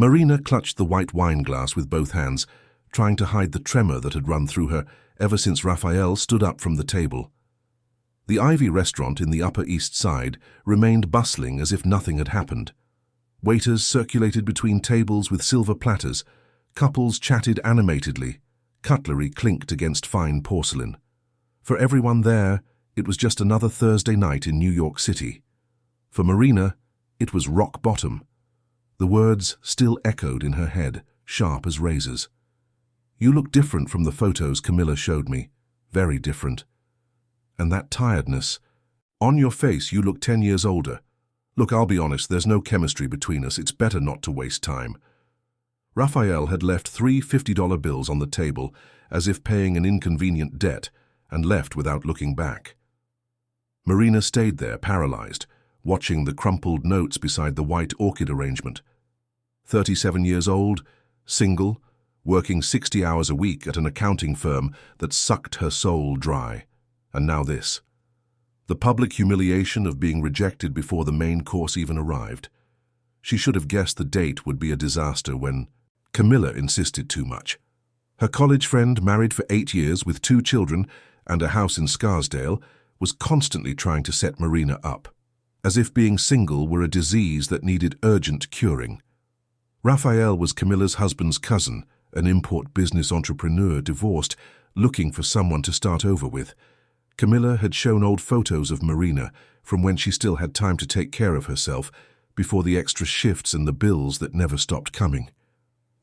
Marina clutched the white wine glass with both hands, trying to hide the tremor that had run through her ever since Raphael stood up from the table. The Ivy restaurant in the Upper East Side remained bustling as if nothing had happened. Waiters circulated between tables with silver platters, couples chatted animatedly, cutlery clinked against fine porcelain. For everyone there, it was just another Thursday night in New York City. For Marina, it was rock bottom. The words still echoed in her head, sharp as razors. "You look different from the photos Camilla showed me. Very different. And that tiredness. On your face, you look 10 years older. Look, I'll be honest, there's no chemistry between us. It's better not to waste time." Raphael had left 3 $50 bills on the table, as if paying an inconvenient debt, and left without looking back. Marina stayed there, paralyzed, watching the crumpled notes beside the white orchid arrangement. 37 years old, single, working 60 hours a week at an accounting firm that sucked her soul dry. And now this. The public humiliation of being rejected before the main course even arrived. She should have guessed the date would be a disaster when Camilla insisted too much. Her college friend, married for 8 years with 2 children and a house in Scarsdale, was constantly trying to set Marina up, as if being single were a disease that needed urgent curing. Raphael was Camilla's husband's cousin, an import business entrepreneur divorced, looking for someone to start over with. Camilla had shown old photos of Marina from when she still had time to take care of herself, before the extra shifts and the bills that never stopped coming.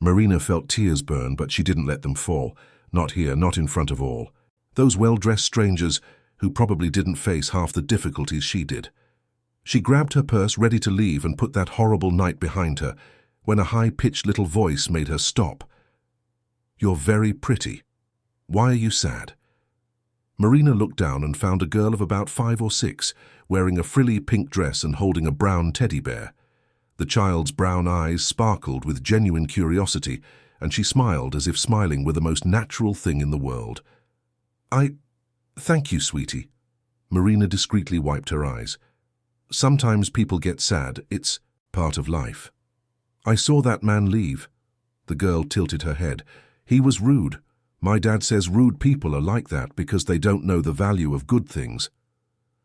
Marina felt tears burn, but she didn't let them fall. Not here, not in front of all. Those well-dressed strangers who probably didn't face half the difficulties she did. She grabbed her purse, ready to leave and put that horrible night behind her, when a high-pitched little voice made her stop. "You're very pretty. Why are you sad?" Marina looked down and found a girl of about 5 or 6, wearing a frilly pink dress and holding a brown teddy bear. The child's brown eyes sparkled with genuine curiosity, and she smiled as if smiling were the most natural thing in the world. Thank you, sweetie." Marina discreetly wiped her eyes. "Sometimes people get sad. It's part of life." "I saw that man leave." The girl tilted her head. "He was rude. My dad says rude people are like that because they don't know the value of good things."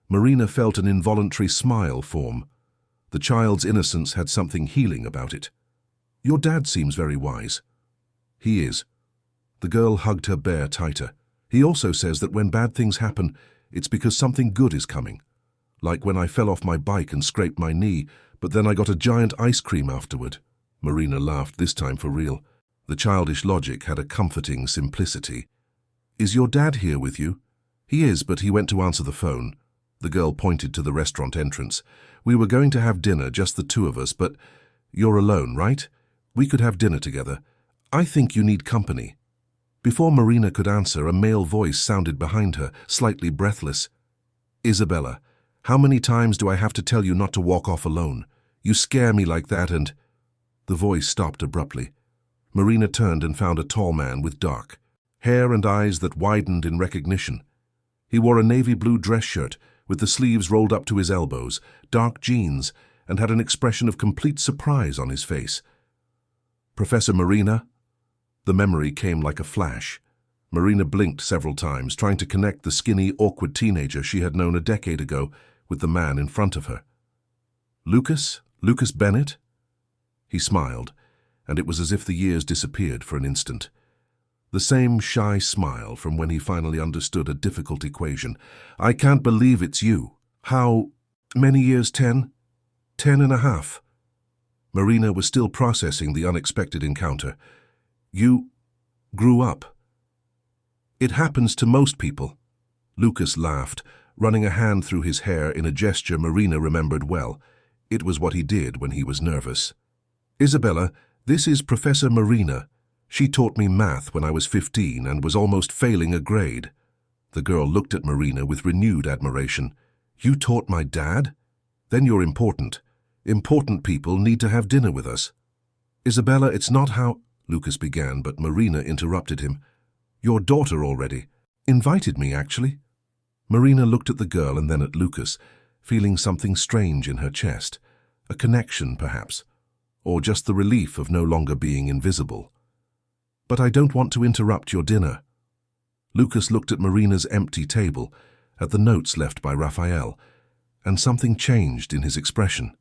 Marina felt an involuntary smile form. The child's innocence had something healing about it. "Your dad seems very wise." "He is." The girl hugged her bear tighter. "He also says that when bad things happen, it's because something good is coming. Like when I fell off my bike and scraped my knee, but then I got a giant ice cream afterward." Marina laughed, this time for real. The childish logic had a comforting simplicity. "Is your dad here with you?" "He is, but he went to answer the phone." The girl pointed to the restaurant entrance. "We were going to have dinner, just the 2 of us, but you're alone, right? We could have dinner together. I think you need company." Before Marina could answer, a male voice sounded behind her, slightly breathless. "Isabella, how many times do I have to tell you not to walk off alone? You scare me like that and—" The voice stopped abruptly. Marina turned and found a tall man with dark hair and eyes that widened in recognition. He wore a navy blue dress shirt with the sleeves rolled up to his elbows, dark jeans, and had an expression of complete surprise on his face. "Professor Marina?" The memory came like a flash. Marina blinked several times, trying to connect the skinny, awkward teenager she had known a decade ago with the man in front of her. "Lucas? Lucas Bennett?" He smiled, and it was as if the years disappeared for an instant. The same shy smile from when he finally understood a difficult equation. "I can't believe it's you. How many years? 10? 10.5. Marina was still processing the unexpected encounter. "You grew up." "It happens to most people." Lucas laughed, running a hand through his hair in a gesture Marina remembered well. It was what he did when he was nervous. "Isabella, this is Professor Marina. She taught me math when I was 15 and was almost failing a grade." The girl looked at Marina with renewed admiration. "You taught my dad? Then you're important. Important people need to have dinner with us." "Isabella, it's not how—" Lucas began, but Marina interrupted him. "Your daughter already. Invited me, actually." Marina looked at the girl and then at Lucas, feeling something strange in her chest. A connection, perhaps. or just the relief of no longer being invisible. "But I don't want to interrupt your dinner." Lucas looked at Marina's empty table, at the notes left by Raphael, and something changed in his expression.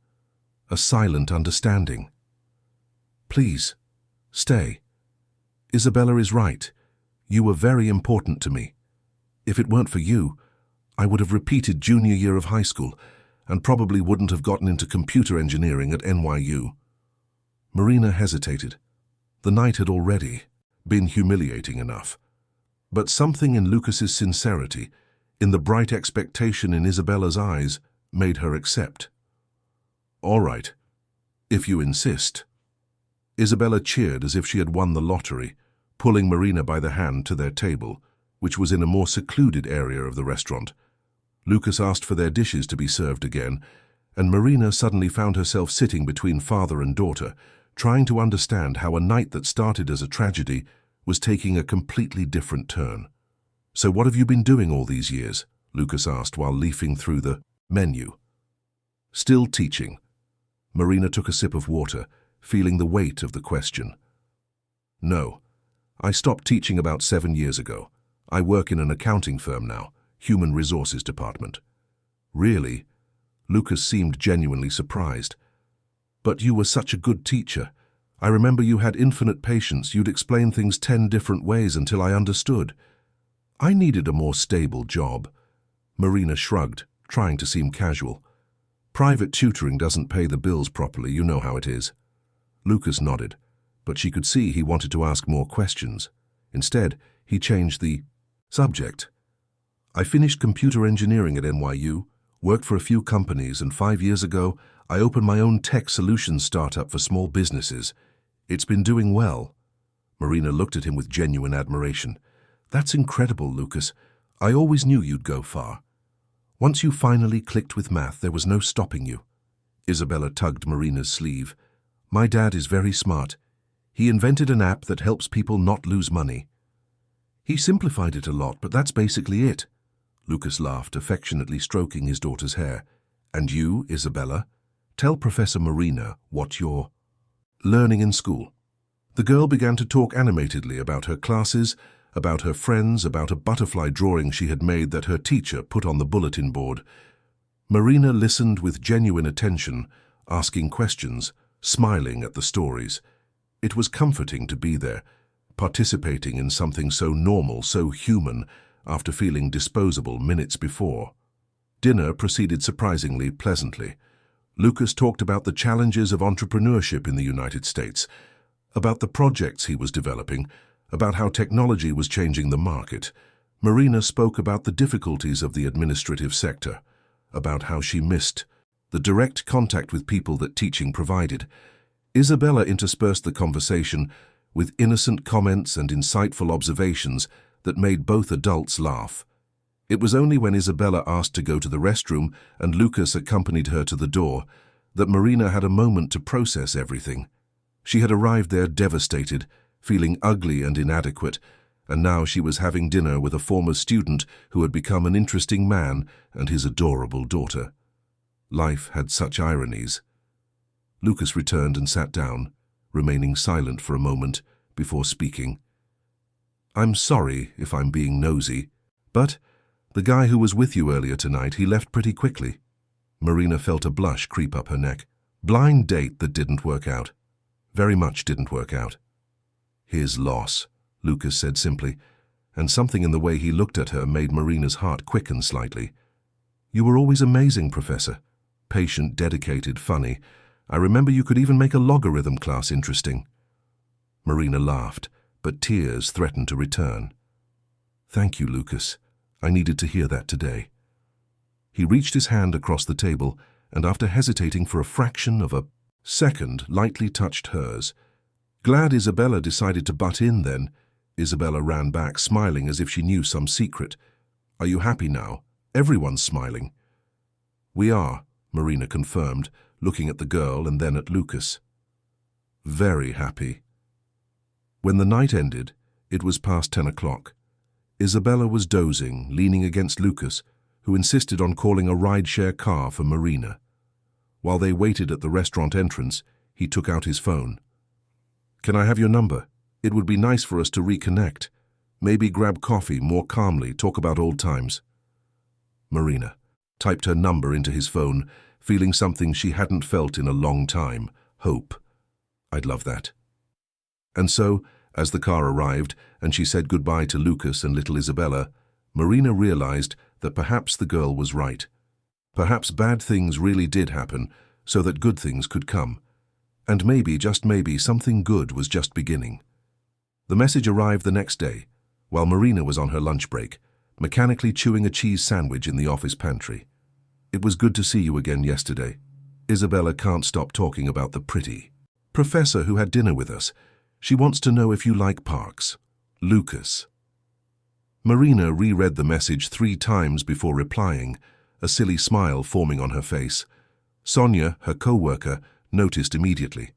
A silent understanding. "Please, stay. Isabella is right. You were very important to me. If it weren't for you, I would have repeated junior year of high school and probably wouldn't have gotten into computer engineering at NYU." Marina hesitated. The night had already been humiliating enough. But something in Lucas's sincerity, in the bright expectation in Isabella's eyes, made her accept. "All right, if you insist." Isabella cheered as if she had won the lottery, pulling Marina by the hand to their table, which was in a more secluded area of the restaurant. Lucas asked for their dishes to be served again, and Marina suddenly found herself sitting between father and daughter, trying to understand how a night that started as a tragedy was taking a completely different turn. "So what have you been doing all these years?" Lucas asked while leafing through the menu. "Still teaching." Marina took a sip of water, feeling the weight of the question. "No, I stopped teaching about 7 years ago. I work in an accounting firm now, Human Resources Department." "Really?" Lucas seemed genuinely surprised. "But you were such a good teacher. I remember you had infinite patience. You'd explain things 10 different ways until I understood." "I needed a more stable job." Marina shrugged, trying to seem casual. "Private tutoring doesn't pay the bills properly, you know how it is." Lucas nodded, but she could see he wanted to ask more questions. Instead, he changed the subject. "I finished computer engineering at NYU, worked for a few companies, and 5 years ago, I opened my own tech solutions startup for small businesses. It's been doing well." Marina looked at him with genuine admiration. "That's incredible, Lucas. I always knew you'd go far. Once you finally clicked with math, there was no stopping you." Isabella tugged Marina's sleeve. "My dad is very smart. He invented an app that helps people not lose money. He simplified it a lot, but that's basically it." Lucas laughed, affectionately stroking his daughter's hair. "And you, Isabella? Tell Professor Marina what you're learning in school." The girl began to talk animatedly about her classes, about her friends, about a butterfly drawing she had made that her teacher put on the bulletin board. Marina listened with genuine attention, asking questions, smiling at the stories. It was comforting to be there, participating in something so normal, so human, after feeling disposable minutes before. Dinner proceeded surprisingly pleasantly. Lucas talked about the challenges of entrepreneurship in the United States, about the projects he was developing, about how technology was changing the market. Marina spoke about the difficulties of the administrative sector, about how she missed the direct contact with people that teaching provided. Isabella interspersed the conversation with innocent comments and insightful observations that made both adults laugh. It was only when Isabella asked to go to the restroom and Lucas accompanied her to the door that Marina had a moment to process everything. She had arrived there devastated, feeling ugly and inadequate, and now she was having dinner with a former student who had become an interesting man and his adorable daughter. Life had such ironies. Lucas returned and sat down, remaining silent for a moment before speaking. "I'm sorry if I'm being nosy, but the guy who was with you earlier tonight, he left pretty quickly." Marina felt a blush creep up her neck. "Blind date that didn't work out. Very much didn't work out." "His loss," Lucas said simply, and something in the way he looked at her made Marina's heart quicken slightly. "You were always amazing, Professor. Patient, dedicated, funny. I remember you could even make a logarithm class interesting." Marina laughed, but tears threatened to return. "Thank you, Lucas. I needed to hear that today." He reached his hand across the table and, after hesitating for a fraction of a second, lightly touched hers. "Glad Isabella decided to butt in then." Isabella ran back, smiling as if she knew some secret. "Are you happy now? Everyone's smiling." "We are," Marina confirmed, looking at the girl and then at Lucas. "Very happy." When the night ended, it was past 10 o'clock. Isabella was dozing, leaning against Lucas, who insisted on calling a rideshare car for Marina. While they waited at the restaurant entrance, He took out his phone. "Can I have your number? It would be nice for us to reconnect. Maybe grab coffee more calmly, talk about old times." Marina typed her number into his phone, feeling something she hadn't felt in a long time: hope. "I'd love that." And so, as the car arrived and she said goodbye to Lucas and little Isabella, Marina realized that perhaps the girl was right. Perhaps bad things really did happen so that good things could come. And maybe, just maybe, something good was just beginning. The message arrived the next day, while Marina was on her lunch break, mechanically chewing a cheese sandwich in the office pantry. "It was good to see you again yesterday. Isabella can't stop talking about the pretty professor who had dinner with us. She wants to know if you like parks. Lucas." Marina reread the message 3 times before replying, a silly smile forming on her face. Sonia, her co-worker, noticed immediately.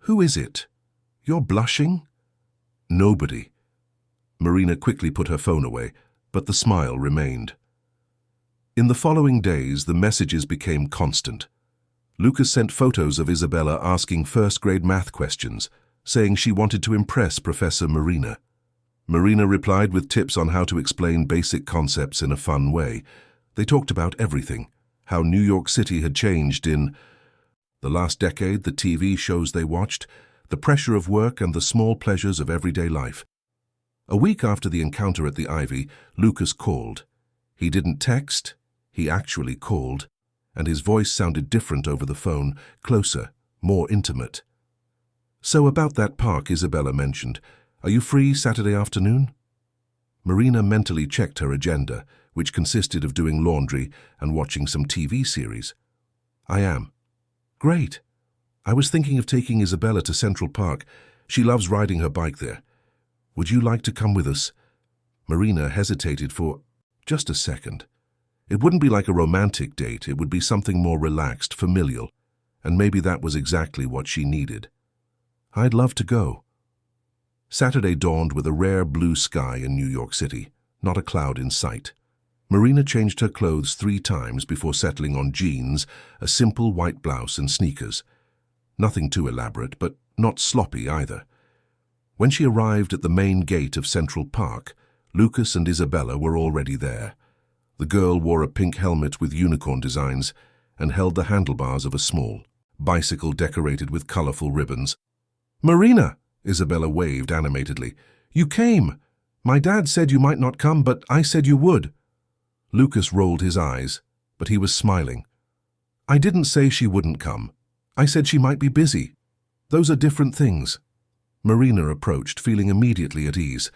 "Who is it? You're blushing?" "Nobody." Marina quickly put her phone away, but the smile remained. In the following days, the messages became constant. Lucas sent photos of Isabella asking first-grade math questions, saying she wanted to impress Professor Marina. Marina replied with tips on how to explain basic concepts in a fun way. They talked about everything: how New York City had changed in the last decade, the TV shows they watched, the pressure of work and the small pleasures of everyday life. A week after the encounter at the Ivy, Lucas called. He didn't text, he actually called, and his voice sounded different over the phone, closer, more intimate. "So about that park Isabella mentioned, are you free Saturday afternoon?" Marina mentally checked her agenda, which consisted of doing laundry and watching some TV series. "I am." "Great. I was thinking of taking Isabella to Central Park. She loves riding her bike there. Would you like to come with us?" Marina hesitated for just a second. It wouldn't be like a romantic date, it would be something more relaxed, familial, and maybe that was exactly what she needed. "I'd love to go." Saturday dawned with a rare blue sky in New York City, not a cloud in sight. Marina changed her clothes 3 times before settling on jeans, a simple white blouse and sneakers. Nothing too elaborate, but not sloppy either. When she arrived at the main gate of Central Park, Lucas and Isabella were already there. The girl wore a pink helmet with unicorn designs and held the handlebars of a small bicycle decorated with colorful ribbons. "Marina!" Isabella waved animatedly. "You came! My dad said you might not come, but I said you would." Lucas rolled his eyes, but he was smiling. "I didn't say she wouldn't come. I said she might be busy. Those are different things." Marina approached, feeling immediately at ease.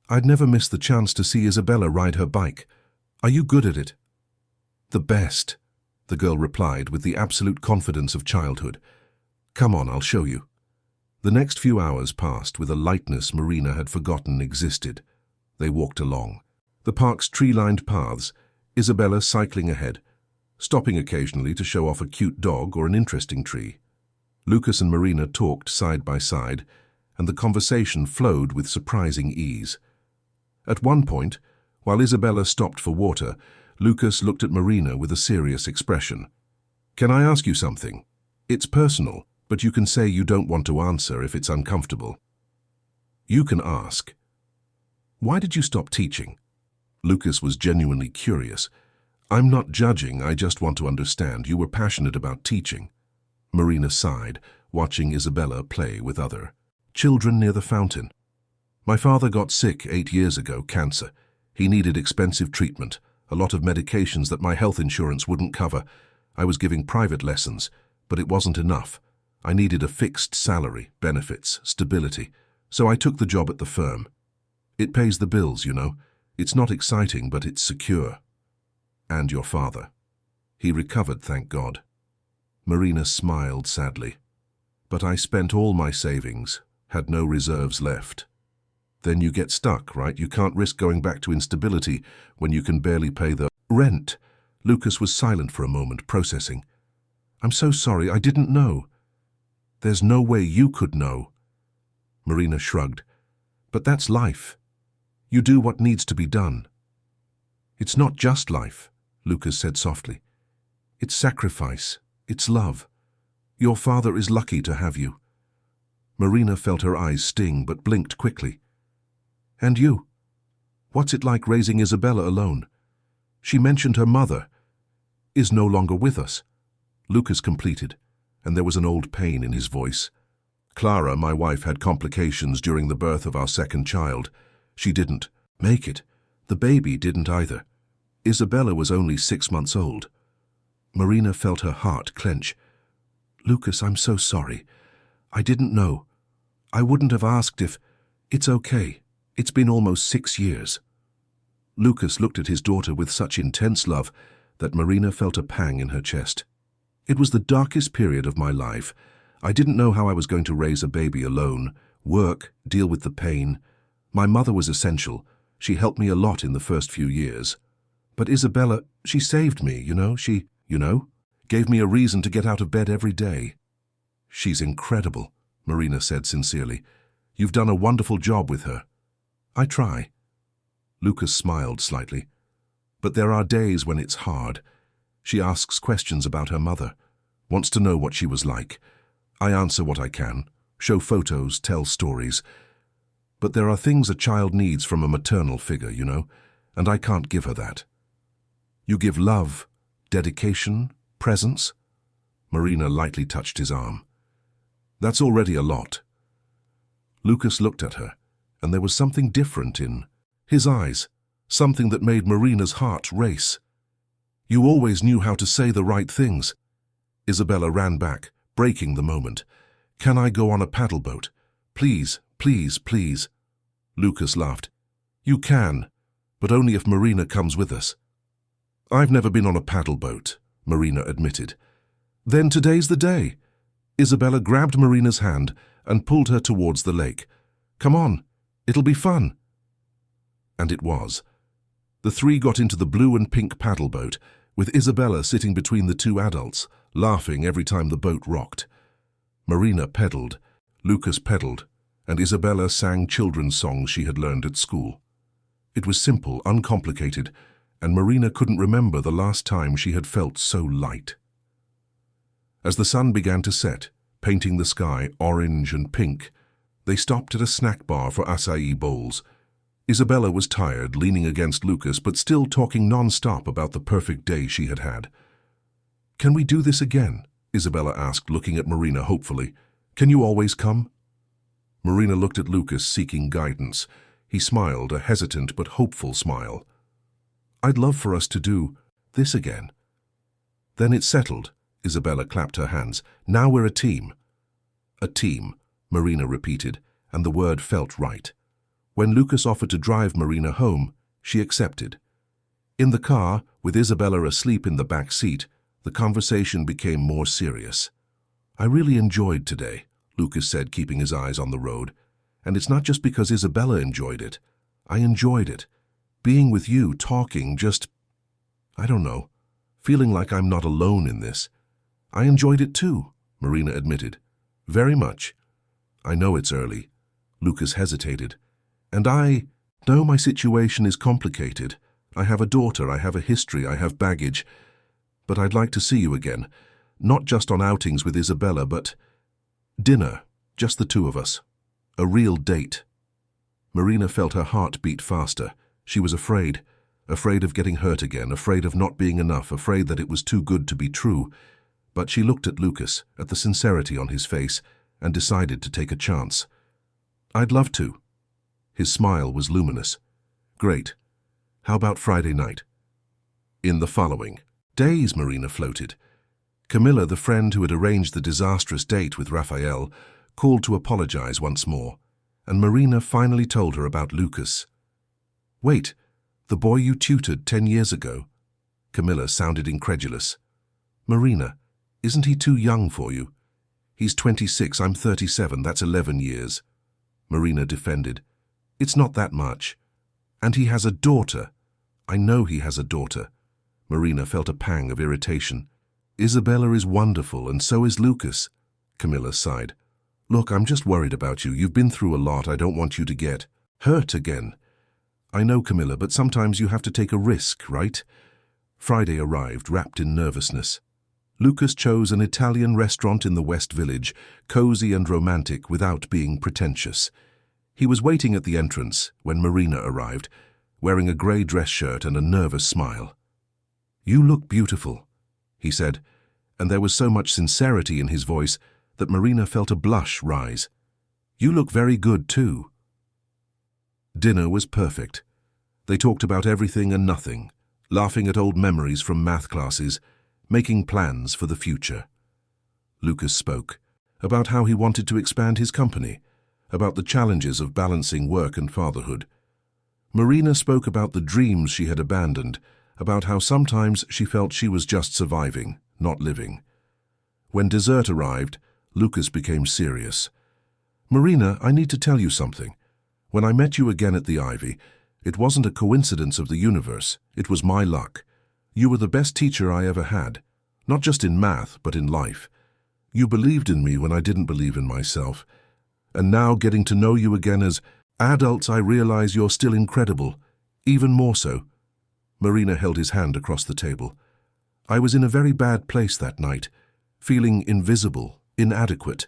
"I'd never miss the chance to see Isabella ride her bike. Are you good at it?" "The best," the girl replied with the absolute confidence of childhood. "Come on, I'll show you." The next few hours passed with a lightness Marina had forgotten existed. They walked along the park's tree-lined paths, Isabella cycling ahead, stopping occasionally to show off a cute dog or an interesting tree. Lucas and Marina talked side by side, and the conversation flowed with surprising ease. At one point, while Isabella stopped for water, Lucas looked at Marina with a serious expression. "Can I ask you something? It's personal, but you can say you don't want to answer if it's uncomfortable." "You can ask." "Why did you stop teaching?" Lucas was genuinely curious. "I'm not judging, I just want to understand. You were passionate about teaching." Marina sighed, watching Isabella play with other children near the fountain. "My father got sick 8 years ago, cancer. He needed expensive treatment, a lot of medications that my health insurance wouldn't cover. I was giving private lessons, but it wasn't enough. I needed a fixed salary, benefits, stability, so I took the job at the firm. It pays the bills, you know. It's not exciting, but it's secure." "And your father?" "He recovered, thank God." Marina smiled sadly. "But I spent all my savings, had no reserves left." "Then you get stuck, right? You can't risk going back to instability when you can barely pay the rent." Lucas was silent for a moment, processing. "I'm so sorry, I didn't know." "There's no way you could know." Marina shrugged. "But that's life. You do what needs to be done." "It's not just life," Lucas said softly. "It's sacrifice. It's love. Your father is lucky to have you. Marina felt her eyes sting but blinked quickly. And you? What's it like raising Isabella alone? She mentioned her mother is no longer with us. Lucas completed, and there was an old pain in his voice. Clara, my wife, had complications during the birth of our second child. She didn't make it. The baby didn't either. Isabella was only 6 months old. Marina felt her heart clench. Lucas, I'm so sorry. I didn't know. I wouldn't have asked if... It's okay. It's been almost 6 years. Lucas looked at his daughter with such intense love that Marina felt a pang in her chest. It was the darkest period of my life. I didn't know how I was going to raise a baby alone, work, deal with the pain. My mother was essential. She helped me a lot in the first few years. But Isabella, she saved me, She, gave me a reason to get out of bed every day. She's incredible, Marina said sincerely. You've done a wonderful job with her. I try. Lucas smiled slightly. But there are days when it's hard. She asks questions about her mother, wants to know what she was like. I answer what I can, show photos, tell stories. But there are things a child needs from a maternal figure, and I can't give her that. You give love, dedication, presence? Marina lightly touched his arm. That's already a lot. Lucas looked at her, and there was something different in his eyes, something that made Marina's heart race. You always knew how to say the right things. Isabella ran back, breaking the moment. Can I go on a paddle boat? Please, please, please. Lucas laughed. You can, but only if Marina comes with us. I've never been on a paddle boat, Marina admitted. Then today's the day. Isabella grabbed Marina's hand and pulled her towards the lake. Come on, it'll be fun. And it was. The three got into the blue and pink paddle boat, with Isabella sitting between the two adults, laughing every time the boat rocked. Marina pedaled, Lucas pedaled, and Isabella sang children's songs she had learned at school. It was simple, uncomplicated, and Marina couldn't remember the last time she had felt so light. As the sun began to set, painting the sky orange and pink, they stopped at a snack bar for acai bowls. Isabella was tired, leaning against Lucas, but still talking non-stop about the perfect day she had had. Can we do this again? Isabella asked, looking at Marina hopefully. Can you always come? Marina looked at Lucas, seeking guidance. He smiled, a hesitant but hopeful smile. I'd love for us to do this again. Then it's settled. Isabella clapped her hands. Now we're a team. A team, Marina repeated, and the word felt right. When Lucas offered to drive Marina home, she accepted. In the car, with Isabella asleep in the back seat, the conversation became more serious. I really enjoyed today, Lucas said, keeping his eyes on the road. And it's not just because Isabella enjoyed it. I enjoyed it. Being with you, talking, I don't know, feeling like I'm not alone in this. I enjoyed it too, Marina admitted. Very much. I know it's early. Lucas hesitated. And I know my situation is complicated. I have a daughter, I have a history, I have baggage. But I'd like to see you again. Not just on outings with Isabella, but dinner, just the two of us. A real date. Marina felt her heart beat faster. She was afraid of getting hurt again, afraid of not being enough, afraid that it was too good to be true. But she looked at Lucas, at the sincerity on his face, and decided to take a chance. I'd love to. His smile was luminous. Great. How about Friday night? In the following days, Marina floated. Camilla, the friend who had arranged the disastrous date with Raphael, called to apologize once more, and Marina finally told her about Lucas. Wait, the boy you tutored 10 years ago? Camilla sounded incredulous. Marina, isn't he too young for you? He's 26, I'm 37, that's 11 years. Marina defended. It's not that much. And he has a daughter. I know he has a daughter. Marina felt a pang of irritation. Isabella is wonderful, and so is Lucas. Camilla sighed. Look, I'm just worried about you. You've been through a lot. I don't want you to get hurt again. I know, Camilla, but sometimes you have to take a risk, right? Friday arrived, wrapped in nervousness. Lucas chose an Italian restaurant in the West Village, cozy and romantic without being pretentious. He was waiting at the entrance when Marina arrived, wearing a grey dress shirt and a nervous smile. "You look beautiful," he said, and there was so much sincerity in his voice that Marina felt a blush rise. "You look very good too." Dinner was perfect. They talked about everything and nothing, laughing at old memories from math classes, making plans for the future. Lucas spoke about how he wanted to expand his company, about the challenges of balancing work and fatherhood. Marina spoke about the dreams she had abandoned, about how sometimes she felt she was just surviving, not living. When dessert arrived, Lucas became serious. "Marina, I need to tell you something. When I met you again at the Ivy, it wasn't a coincidence of the universe, it was my luck. You were the best teacher I ever had, not just in math, but in life. You believed in me when I didn't believe in myself. And now, getting to know you again as adults, I realize you're still incredible, even more so." Marina held his hand across the table. "I was in a very bad place that night, feeling invisible, inadequate.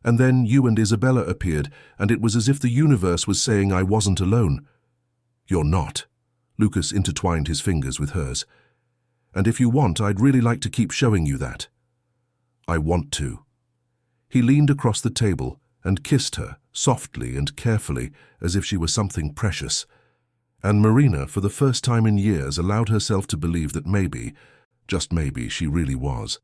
And then you and Isabella appeared, and it was as if the universe was saying I wasn't alone." "You're not." Lucas intertwined his fingers with hers. "And if you want, I'd really like to keep showing you that." "I want to." He leaned across the table and kissed her, softly and carefully, as if she were something precious. And Marina, for the first time in years, allowed herself to believe that maybe, just maybe, she really was.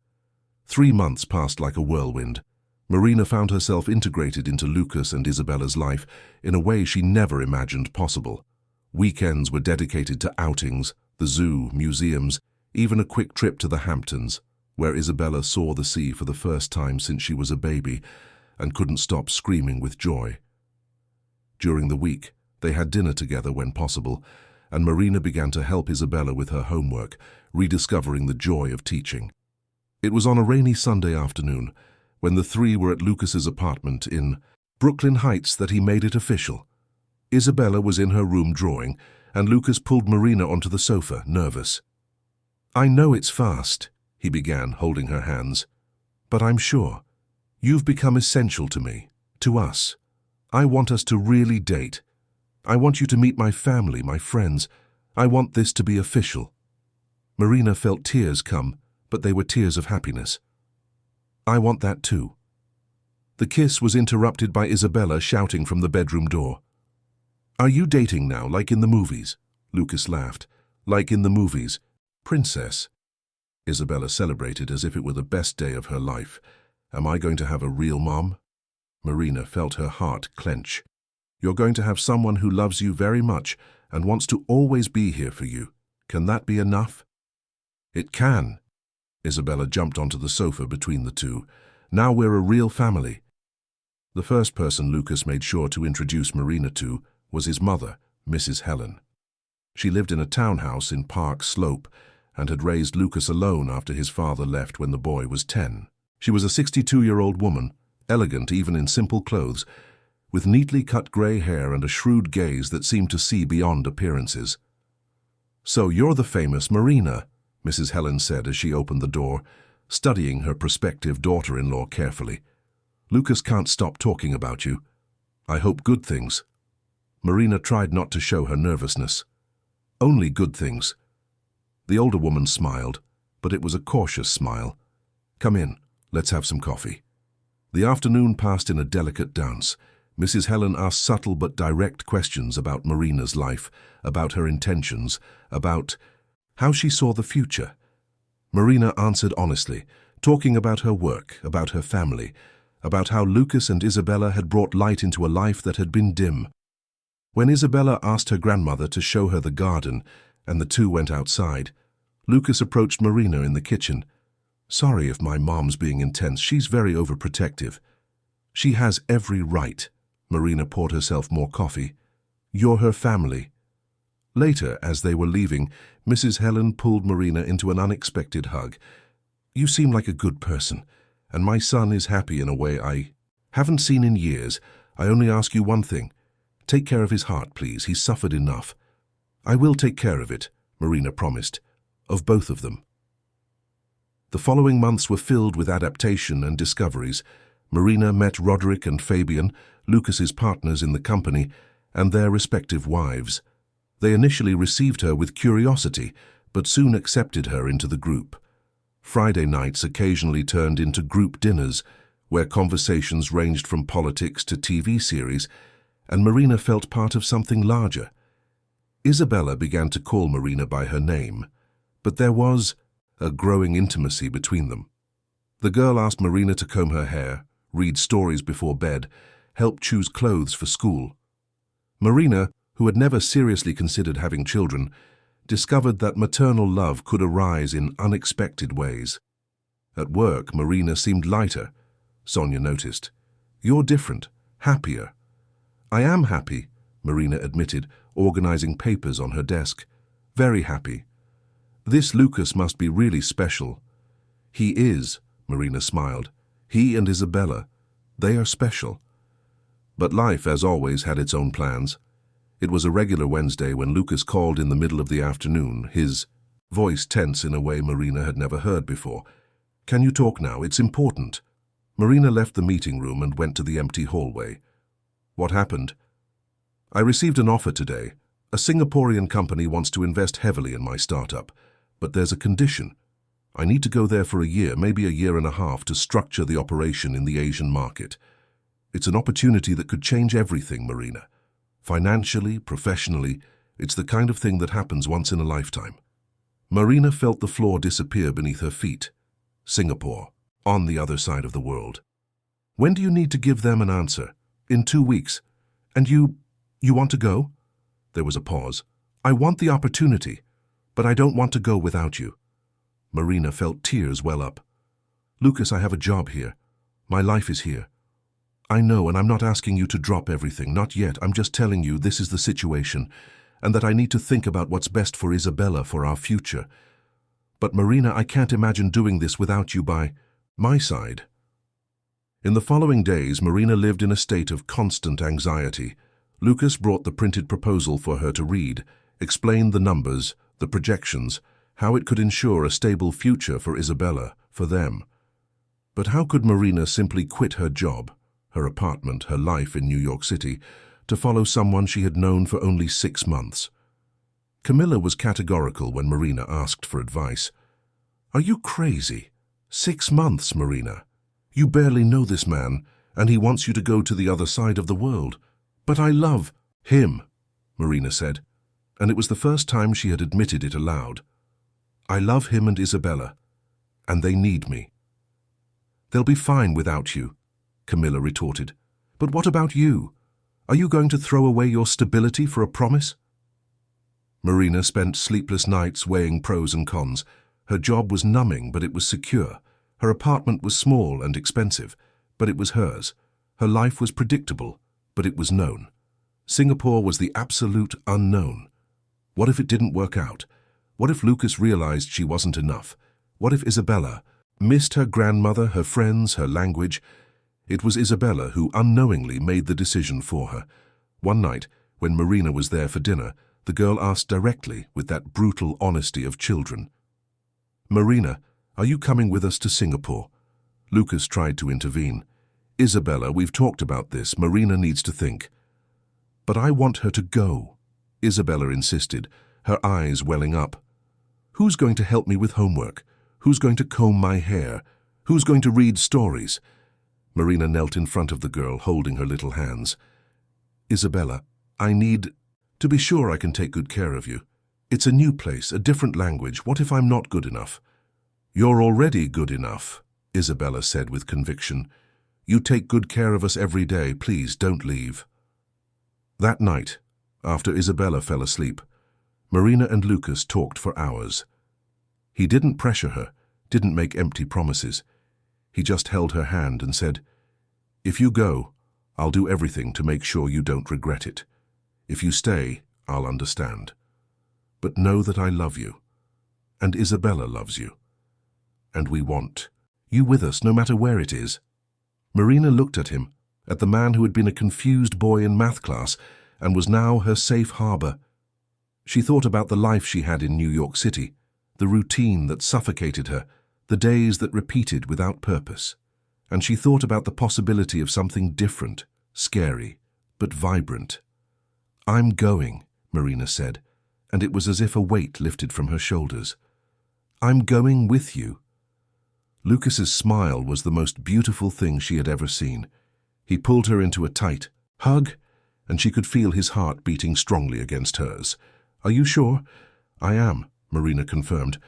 3 months passed like a whirlwind. Marina found herself integrated into Lucas and Isabella's life in a way she never imagined possible. Weekends were dedicated to outings, the zoo, museums, even a quick trip to the Hamptons, where Isabella saw the sea for the first time since she was a baby and couldn't stop screaming with joy. During the week, they had dinner together when possible, and Marina began to help Isabella with her homework, rediscovering the joy of teaching. It was on a rainy Sunday afternoon, when the three were at Lucas's apartment in Brooklyn Heights, that he made it official. Isabella was in her room drawing, and Lucas pulled Marina onto the sofa, nervous. "I know it's fast," he began, holding her hands, "but I'm sure. You've become essential to me, to us. I want us to really date. I want you to meet my family, my friends. I want this to be official." Marina felt tears come, but they were tears of happiness. "I want that too." The kiss was interrupted by Isabella shouting from the bedroom door. "Are you dating now, like in the movies?" Lucas laughed. "Like in the movies. Princess." Isabella celebrated as if it were the best day of her life. "Am I going to have a real mom?" Marina felt her heart clench. "You're going to have someone who loves you very much and wants to always be here for you. Can that be enough?" "It can." Isabella jumped onto the sofa between the two. "Now we're a real family." The first person Lucas made sure to introduce Marina to was his mother, Mrs. Helen. She lived in a townhouse in Park Slope and had raised Lucas alone after his father left when the boy was 10. She was a 62-year-old woman, elegant even in simple clothes, with neatly cut grey hair and a shrewd gaze that seemed to see beyond appearances. "So you're the famous Marina," Mrs. Helen said as she opened the door, studying her prospective daughter-in-law carefully. "Lucas can't stop talking about you. I hope good things." Marina tried not to show her nervousness. "Only good things." The older woman smiled, but it was a cautious smile. "Come in, let's have some coffee." The afternoon passed in a delicate dance. Mrs. Helen asked subtle but direct questions about Marina's life, about her intentions, about how she saw the future. Marina answered honestly, talking about her work, about her family, about how Lucas and Isabella had brought light into a life that had been dim. When Isabella asked her grandmother to show her the garden, and the two went outside, Lucas approached Marina in the kitchen. "Sorry if my mom's being intense, she's very overprotective." "She has every right." Marina poured herself more coffee. "You're her family." Later, as they were leaving, Mrs. Helen pulled Marina into an unexpected hug. "You seem like a good person, and my son is happy in a way I haven't seen in years. I only ask you one thing. Take care of his heart, please. He's suffered enough." "I will take care of it," Marina promised. "Of both of them." The following months were filled with adaptation and discoveries. Marina met Roderick and Fabian, Lucas's partners in the company, and their respective wives. They initially received her with curiosity, but soon accepted her into the group. Friday nights occasionally turned into group dinners, where conversations ranged from politics to TV series, and Marina felt part of something larger. Isabella began to call Marina by her name, but there was a growing intimacy between them. The girl asked Marina to comb her hair, read stories before bed, help choose clothes for school. Marina, who had never seriously considered having children, discovered that maternal love could arise in unexpected ways. At work, Marina seemed lighter. Sonia noticed. "You're different, happier." "I am happy," Marina admitted, organizing papers on her desk. "Very happy. This Lucas must be really special." "He is," Marina smiled. "He and Isabella. They are special." But life, as always, had its own plans. It was a regular Wednesday when Lucas called in the middle of the afternoon, his voice tense in a way Marina had never heard before. "Can you talk now? It's important." Marina left the meeting room and went to the empty hallway. "What happened?" "I received an offer today. A Singaporean company wants to invest heavily in my startup, but there's a condition. I need to go there for a year, maybe a year and a half, to structure the operation in the Asian market. It's an opportunity that could change everything, Marina. Financially, professionally, it's the kind of thing that happens once in a lifetime." Marina felt the floor disappear beneath her feet. Singapore, on the other side of the world. "When do you need to give them an answer?" "In 2 weeks. And you want to go?" There was a pause. "I want the opportunity, but I don't want to go without you." Marina felt tears well up. "Lucas, I have a job here. My life is here. I know, and I'm not asking you to drop everything, not yet. I'm just telling you this is the situation, and that I need to think about what's best for Isabella, for our future. But Marina, I can't imagine doing this without you by my side." In the following days, Marina lived in a state of constant anxiety. Lucas brought the printed proposal for her to read, explained the numbers, the projections, how it could ensure a stable future for Isabella, for them. But how could Marina simply quit her job, her apartment, her life in New York City, to follow someone she had known for only 6 months? Camilla was categorical when Marina asked for advice. "Are you crazy? 6 months, Marina. You barely know this man, and he wants you to go to the other side of the world." "But I love him," Marina said, and it was the first time she had admitted it aloud. "I love him and Isabella, and they need me." "They'll be fine without you," Camilla retorted. "But what about you? Are you going to throw away your stability for a promise?" Marina spent sleepless nights weighing pros and cons. Her job was numbing, but it was secure. Her apartment was small and expensive, but it was hers. Her life was predictable, but it was known. Singapore was the absolute unknown. What if it didn't work out? What if Lucas realized she wasn't enough? What if Isabella missed her grandmother, her friends, her language? It was Isabella who unknowingly made the decision for her. One night, when Marina was there for dinner, the girl asked directly, with that brutal honesty of children, "Marina, are you coming with us to Singapore?" Lucas tried to intervene. "Isabella, we've talked about this. Marina needs to think." "But I want her to go," Isabella insisted, her eyes welling up. "Who's going to help me with homework? Who's going to comb my hair? Who's going to read stories?" Marina knelt in front of the girl, holding her little hands. "Isabella, I need to be sure I can take good care of you. It's a new place, a different language. What if I'm not good enough?" "You're already good enough," Isabella said with conviction. "You take good care of us every day. Please don't leave." That night, after Isabella fell asleep, Marina and Lucas talked for hours. He didn't pressure her, didn't make empty promises. He just held her hand and said, "If you go, I'll do everything to make sure you don't regret it. If you stay, I'll understand. But know that I love you, and Isabella loves you, and we want you with us no matter where it is." Marina looked at him, at the man who had been a confused boy in math class and was now her safe harbor. She thought about the life she had in New York City, the routine that suffocated her, the days that repeated without purpose, and she thought about the possibility of something different, scary, but vibrant. "I'm going," Marina said, and it was as if a weight lifted from her shoulders. "I'm going with you." Lucas's smile was the most beautiful thing she had ever seen. He pulled her into a tight hug, and she could feel his heart beating strongly against hers. "Are you sure?" "I am," Marina confirmed.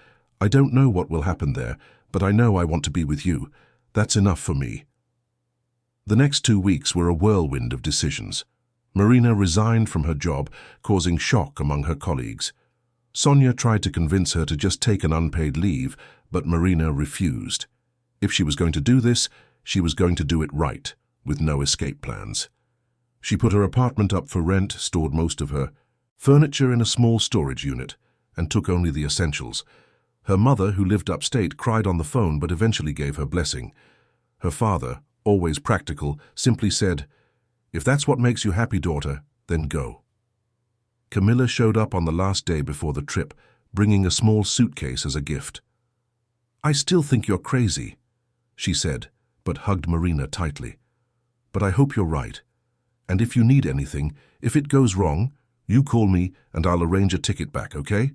"I don't know what will happen there, but I know I want to be with you. That's enough for me." The next 2 weeks were a whirlwind of decisions. Marina resigned from her job, causing shock among her colleagues. Sonia tried to convince her to just take an unpaid leave, but Marina refused. If she was going to do this, she was going to do it right, with no escape plans. She put her apartment up for rent, stored most of her furniture in a small storage unit, and took only the essentials. Her mother, who lived upstate, cried on the phone but eventually gave her blessing. Her father, always practical, simply said, "If that's what makes you happy, daughter, then go." Camilla showed up on the last day before the trip, bringing a small suitcase as a gift. "I still think you're crazy," she said, but hugged Marina tightly. "But I hope you're right. And if you need anything, if it goes wrong, you call me and I'll arrange a ticket back, okay?"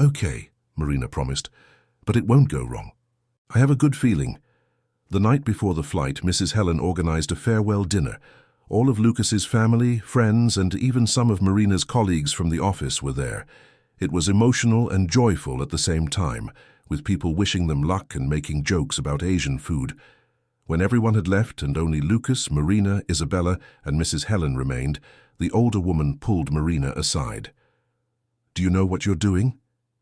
"Okay," Marina promised, "but it won't go wrong. I have a good feeling." The night before the flight, Mrs. Helen organized a farewell dinner. All of Lucas's family, friends, and even some of Marina's colleagues from the office were there. It was emotional and joyful at the same time, with people wishing them luck and making jokes about Asian food. When everyone had left and only Lucas, Marina, Isabella, and Mrs. Helen remained, the older woman pulled Marina aside. "Do you know what you're doing?"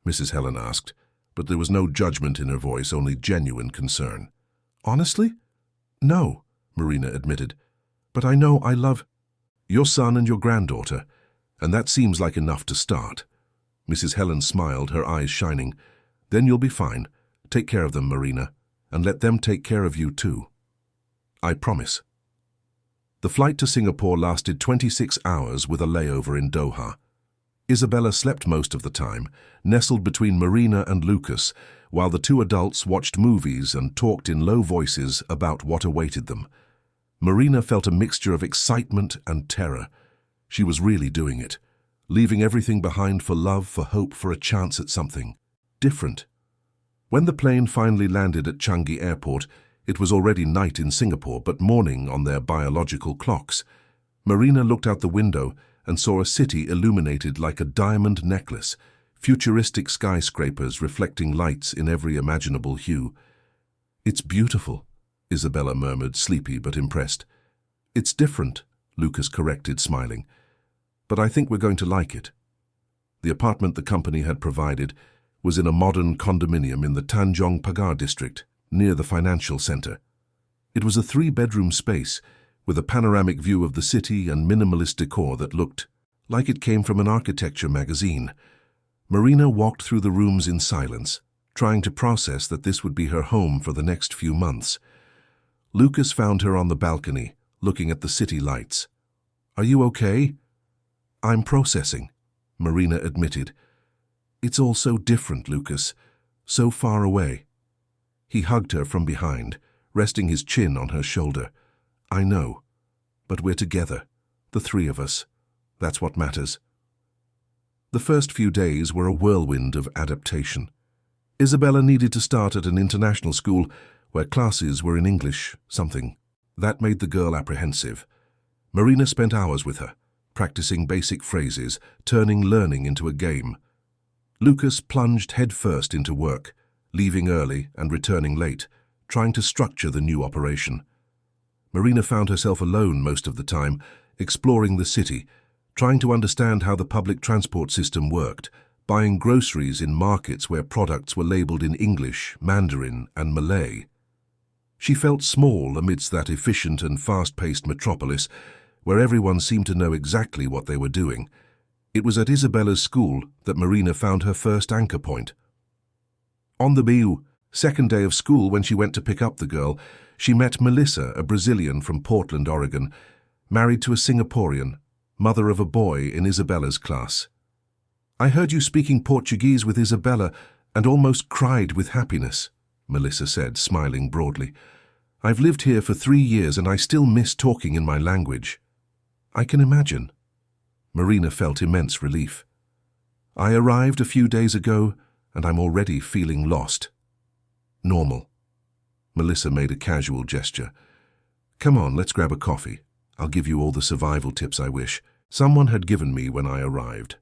Mrs. Helen asked, but there was no judgment in her voice, only genuine concern. "Honestly? No," Marina admitted. "But I know I love your son and your granddaughter, and that seems like enough to start." Mrs. Helen smiled, her eyes shining. "Then you'll be fine. Take care of them, Marina, and let them take care of you too." "I promise." The flight to Singapore lasted 26 hours with a layover in Doha. Isabella slept most of the time, nestled between Marina and Lucas, while the two adults watched movies and talked in low voices about what awaited them. Marina felt a mixture of excitement and terror. She was really doing it, leaving everything behind for love, for hope, for a chance at something different. When the plane finally landed at Changi Airport, it was already night in Singapore, but morning on their biological clocks. Marina looked out the window and saw a city illuminated like a diamond necklace, futuristic skyscrapers reflecting lights in every imaginable hue. "It's beautiful," Isabella murmured, sleepy but impressed. "It's different," Lucas corrected, smiling. "But I think we're going to like it." The apartment the company had provided was in a modern condominium in the Tanjong Pagar district, near the financial center. It was a 3-bedroom space, with a panoramic view of the city and minimalist decor that looked like it came from an architecture magazine. Marina walked through the rooms in silence, trying to process that this would be her home for the next few months. Lucas found her on the balcony, looking at the city lights. "Are you okay?" "I'm processing," Marina admitted. "It's all so different, Lucas, so far away." He hugged her from behind, resting his chin on her shoulder. "I know, but we're together, the 3 of us. That's what matters." The first few days were a whirlwind of adaptation. Isabella needed to start at an international school where classes were in English, something. That made the girl apprehensive. Marina spent hours with her, practicing basic phrases, turning learning into a game. Lucas plunged headfirst into work, leaving early and returning late, trying to structure the new operation. Marina found herself alone most of the time, exploring the city, trying to understand how the public transport system worked, buying groceries in markets where products were labeled in English, Mandarin, and Malay. She felt small amidst that efficient and fast-paced metropolis, where everyone seemed to know exactly what they were doing. It was at Isabella's school that Marina found her first anchor point. On the second day of school, when she went to pick up the girl, she met Melissa, a Brazilian from Portland, Oregon, married to a Singaporean, mother of a boy in Isabella's class. "I heard you speaking Portuguese with Isabella and almost cried with happiness," Melissa said, smiling broadly. "I've lived here for 3 years and I still miss talking in my language." "I can imagine." Marina felt immense relief. "I arrived a few days ago and I'm already feeling lost." "Normal." Melissa made a casual gesture. "Come on, let's grab a coffee. I'll give you all the survival tips I wish someone had given me when I arrived."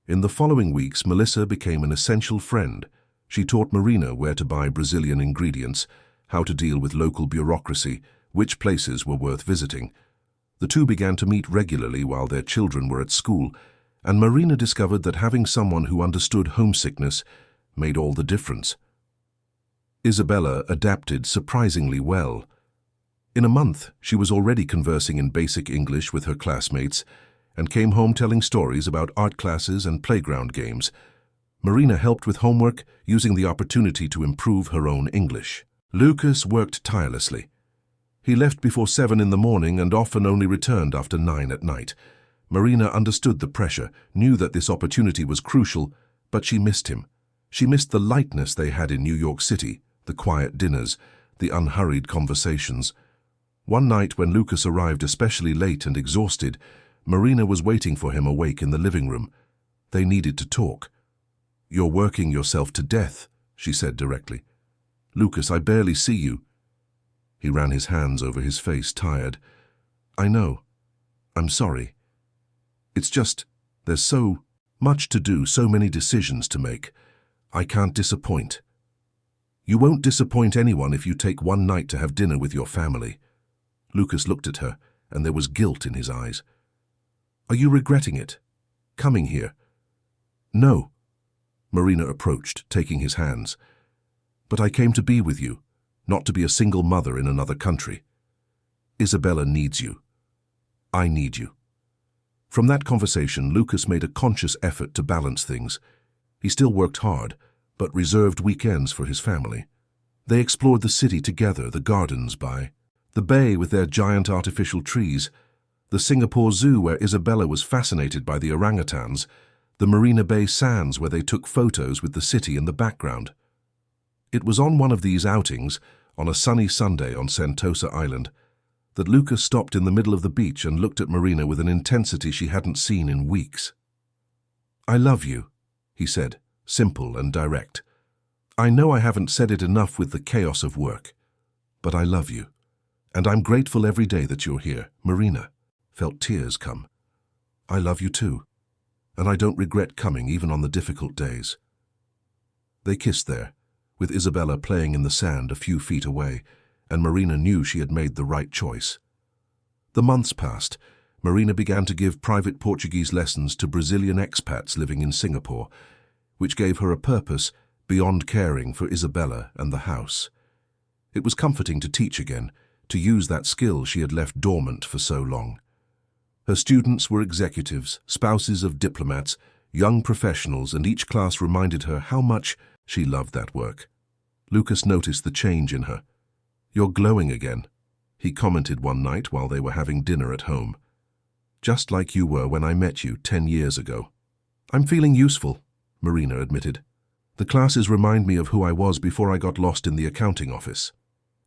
In the following weeks, Melissa became an essential friend. She taught Marina where to buy Brazilian ingredients, how to deal with local bureaucracy, which places were worth visiting. The two began to meet regularly while their children were at school, and Marina discovered that having someone who understood homesickness made all the difference. Isabella adapted surprisingly well. In a month, she was already conversing in basic English with her classmates and came home telling stories about art classes and playground games. Marina helped with homework, using the opportunity to improve her own English. Lucas worked tirelessly. He left before 7 in the morning and often only returned after 9 at night. Marina understood the pressure, knew that this opportunity was crucial, but she missed him. She missed the lightness they had in New York City, the quiet dinners, the unhurried conversations. One night when Lucas arrived especially late and exhausted, Marina was waiting for him awake in the living room. They needed to talk. "You're working yourself to death," she said directly. "Lucas, I barely see you." He ran his hands over his face, tired. "I know. I'm sorry. It's just, there's so much to do, so many decisions to make. I can't disappoint." "You won't disappoint anyone if you take one night to have dinner with your family." Lucas looked at her, and there was guilt in his eyes. "Are you regretting it? Coming here?" "No." Marina approached, taking his hands. "But I came to be with you, not to be a single mother in another country. Isabella needs you. I need you." From that conversation, Lucas made a conscious effort to balance things. He still worked hard, but reserved weekends for his family. They explored the city together, the gardens by the bay with their giant artificial trees, the Singapore Zoo where Isabella was fascinated by the orangutans, the Marina Bay sands where they took photos with the city in the background. It was on one of these outings, on a sunny Sunday on Sentosa Island, that Lucas stopped in the middle of the beach and looked at Marina with an intensity she hadn't seen in weeks. "I love you," he said, simple and direct. "I know I haven't said it enough with the chaos of work, but I love you. And I'm grateful every day that you're here." Marina felt tears come. "I love you too, and I don't regret coming even on the difficult days." They kissed there, with Isabella playing in the sand a few feet away, and Marina knew she had made the right choice. The months passed. Marina began to give private Portuguese lessons to Brazilian expats living in Singapore, which gave her a purpose beyond caring for Isabella and the house. It was comforting to teach again, to use that skill she had left dormant for so long. Her students were executives, spouses of diplomats, young professionals, and each class reminded her how much she loved that work. Lucas noticed the change in her. "You're glowing again," he commented one night while they were having dinner at home. "Just like you were when I met you 10 years ago." "I'm feeling useful," Marina admitted. "The classes remind me of who I was before I got lost in the accounting office."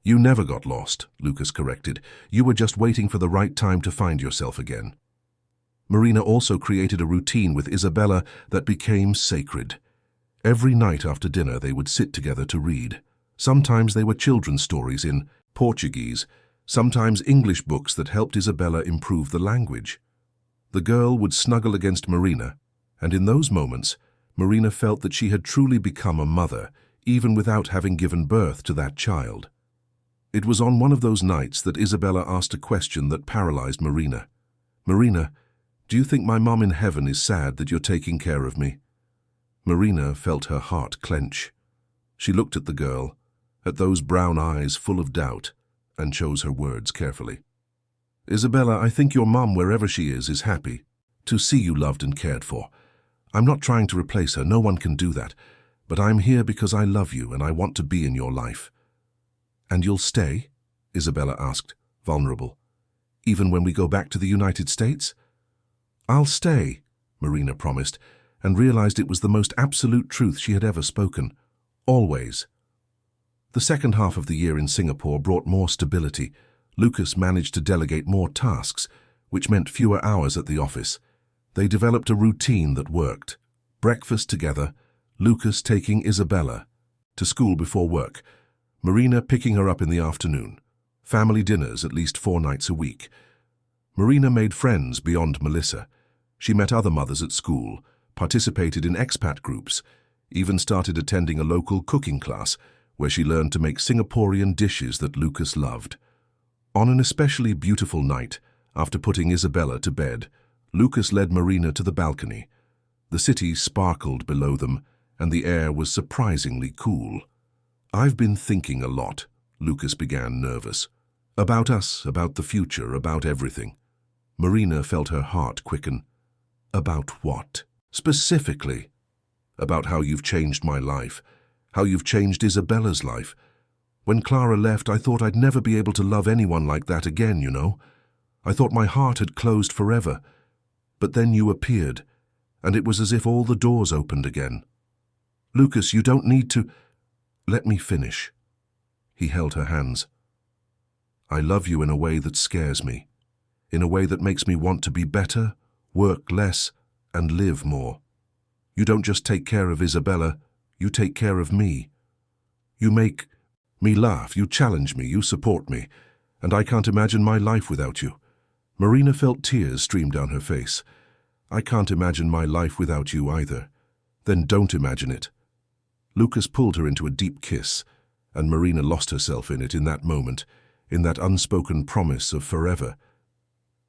"You never got lost," Lucas corrected. "You were just waiting for the right time to find yourself again." Marina also created a routine with Isabella that became sacred. Every night after dinner they would sit together to read. Sometimes they were children's stories in Portuguese, sometimes English books that helped Isabella improve the language. The girl would snuggle against Marina, and in those moments, Marina felt that she had truly become a mother, even without having given birth to that child. It was on one of those nights that Isabella asked a question that paralyzed Marina. "Marina, do you think my mom in heaven is sad that you're taking care of me?" Marina felt her heart clench. She looked at the girl, at those brown eyes full of doubt, and chose her words carefully. "Isabella, I think your mom, wherever she is happy to see you loved and cared for. I'm not trying to replace her, no one can do that, but I'm here because I love you and I want to be in your life." "And you'll stay?" Isabella asked, vulnerable. "Even when we go back to the United States?" "I'll stay," Marina promised, and realized it was the most absolute truth she had ever spoken. Always. The second half of the year in Singapore brought more stability. Lucas managed to delegate more tasks, which meant fewer hours at the office. They developed a routine that worked. Breakfast together, Lucas taking Isabella to school before work, Marina picking her up in the afternoon. Family dinners at least 4 nights a week. Marina made friends beyond Melissa. She met other mothers at school, participated in expat groups, even started attending a local cooking class where she learned to make Singaporean dishes that Lucas loved. On an especially beautiful night, after putting Isabella to bed, Lucas led Marina to the balcony. The city sparkled below them, and the air was surprisingly cool. "I've been thinking a lot," Lucas began, nervous. "About us, about the future, about everything." Marina felt her heart quicken. "About what? Specifically?" "About how you've changed my life, how you've changed Isabella's life. When Clara left, I thought I'd never be able to love anyone like that again, you know. I thought my heart had closed forever. But then you appeared, and it was as if all the doors opened again. Lucas, you don't need to—" "Let me finish." He held her hands. "I love you in a way that scares me, in a way that makes me want to be better, work less, and live more. You don't just take care of Isabella, you take care of me. You make me laugh, you challenge me, you support me, and I can't imagine my life without you." Marina felt tears stream down her face. "I can't imagine my life without you either." "Then don't imagine it." Lucas pulled her into a deep kiss, and Marina lost herself in it in that moment, in that unspoken promise of forever.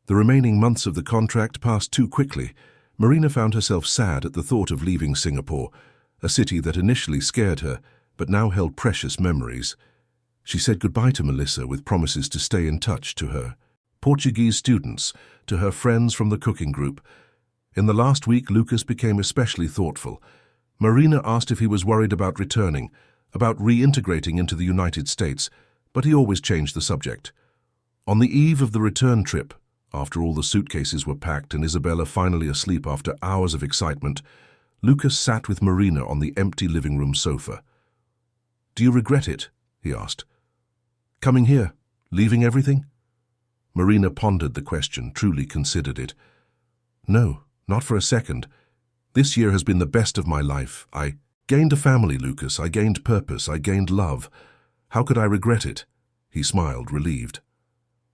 The remaining months of the contract passed too quickly. Marina found herself sad at the thought of leaving Singapore, a city that initially scared her, but now held precious memories. She said goodbye to Melissa with promises to stay in touch to her Portuguese students, to her friends from the cooking group. In the last week, Lucas became especially thoughtful. Marina asked if he was worried about returning, about reintegrating into the United States, but he always changed the subject. On the eve of the return trip, after all the suitcases were packed and Isabella finally asleep after hours of excitement, Lucas sat with Marina on the empty living room sofa. "Do you regret it?" he asked. "Coming here, leaving everything?" Marina pondered the question, truly considered it. "No, not for a second. This year has been the best of my life. I gained a family, Lucas. I gained purpose. I gained love. How could I regret it?" He smiled, relieved.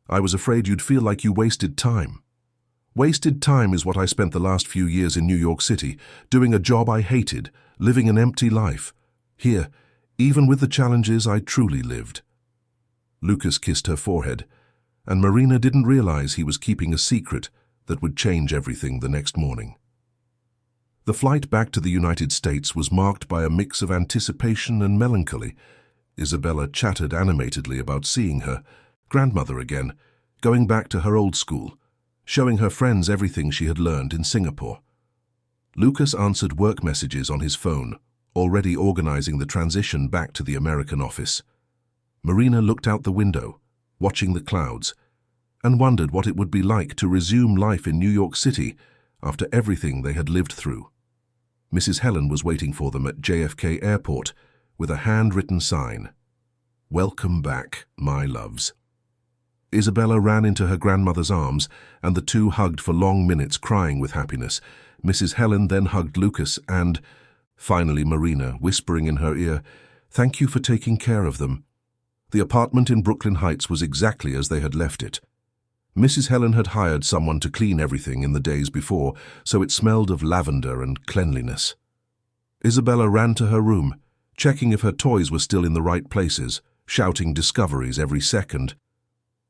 "I was afraid you'd feel like you wasted time." "Wasted time is what I spent the last few years in New York City, doing a job I hated, living an empty life. Here, even with the challenges, I truly lived." Lucas kissed her forehead, and Marina didn't realize he was keeping a secret that would change everything the next morning. The flight back to the United States was marked by a mix of anticipation and melancholy. Isabella chattered animatedly about seeing her grandmother again, going back to her old school, showing her friends everything she had learned in Singapore. Lucas answered work messages on his phone, already organizing the transition back to the American office. Marina looked out the window, watching the clouds, and wondered what it would be like to resume life in New York City after everything they had lived through. Mrs. Helen was waiting for them at JFK Airport with a handwritten sign, "Welcome back, my loves." Isabella ran into her grandmother's arms, and the two hugged for long minutes, crying with happiness. Mrs. Helen then hugged Lucas and, finally, Marina, whispering in her ear, "Thank you for taking care of them." The apartment in Brooklyn Heights was exactly as they had left it. Mrs. Helen had hired someone to clean everything in the days before, so it smelled of lavender and cleanliness. Isabella ran to her room, checking if her toys were still in the right places, shouting discoveries every second.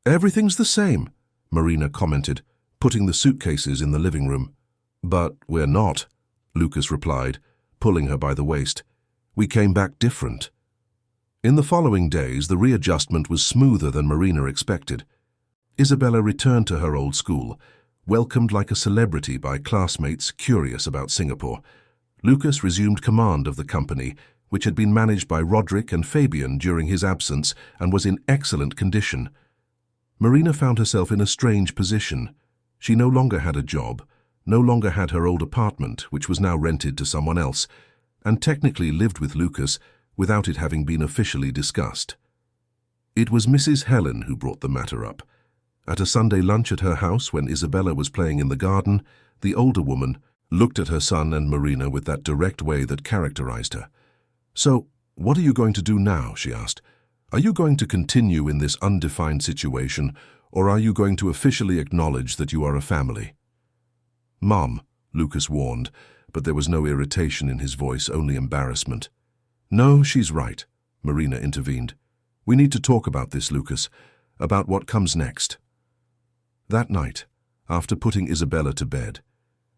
"Everything's the same," Marina commented, putting the suitcases in the living room. "But we're not," Lucas replied, pulling her by the waist. "We came back different." In the following days, the readjustment was smoother than Marina expected. Isabella returned to her old school, welcomed like a celebrity by classmates curious about Singapore. Lucas resumed command of the company, which had been managed by Roderick and Fabian during his absence and was in excellent condition. Marina found herself in a strange position. She no longer had a job, no longer had her old apartment, which was now rented to someone else, and technically lived with Lucas, without it having been officially discussed. It was Mrs. Helen who brought the matter up. At a Sunday lunch at her house when Isabella was playing in the garden, the older woman looked at her son and Marina with that direct way that characterized her. "So, what are you going to do now?" she asked. "Are you going to continue in this undefined situation, or are you going to officially acknowledge that you are a family?" "Mom," Lucas warned, but there was no irritation in his voice, only embarrassment. "No, she's right," Marina intervened. "We need to talk about this, Lucas, about what comes next." That night, after putting Isabella to bed,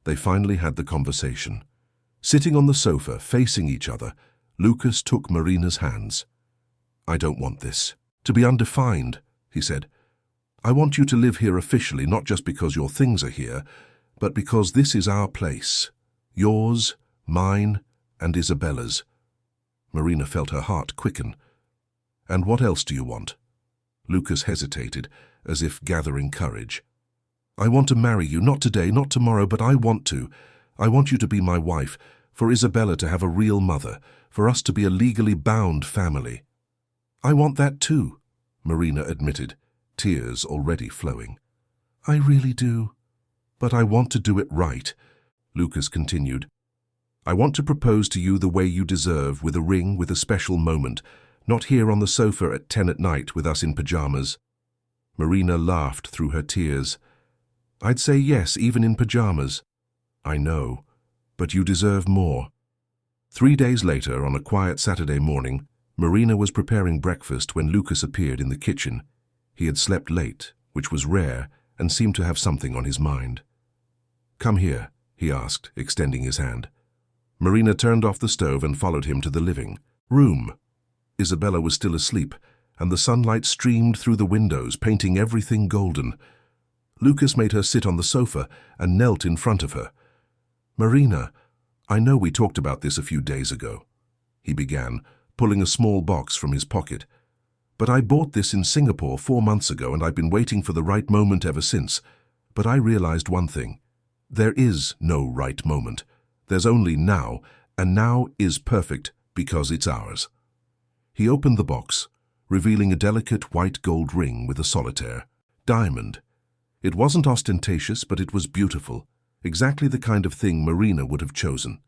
they finally had the conversation. Sitting on the sofa, facing each other, Lucas took Marina's hands. "I don't want this to be undefined," he said. "I want you to live here officially, not just because your things are here, but because this is our place. Yours, mine, and Isabella's." Marina felt her heart quicken. "And what else do you want?" Lucas hesitated, as if gathering courage. "I want to marry you, not today, not tomorrow, but I want to. I want you to be my wife, for Isabella to have a real mother, for us to be a legally bound family." "I want that too," Marina admitted, tears already flowing. "I really do. But I want to do it right," Lucas continued. "I want to propose to you the way you deserve, with a ring, with a special moment, not here on the sofa at 10 at night with us in pajamas." Marina laughed through her tears. "I'd say yes, even in pajamas." "I know, but you deserve more." 3 days later, on a quiet Saturday morning, Marina was preparing breakfast when Lucas appeared in the kitchen. He had slept late, which was rare, and seemed to have something on his mind. "Come here," he asked, extending his hand. Marina turned off the stove and followed him to the living room. Isabella was still asleep, and the sunlight streamed through the windows, painting everything golden. Lucas made her sit on the sofa and knelt in front of her. "Marina, I know we talked about this a few days ago," he began, pulling a small box from his pocket. "But I bought this in Singapore 4 months ago, and I've been waiting for the right moment ever since. But I realized one thing. There is no right moment. There's only now, and now is perfect because it's ours." He opened the box, revealing a delicate white gold ring with a solitaire diamond. It wasn't ostentatious, but it was beautiful, exactly the kind of thing Marina would have chosen.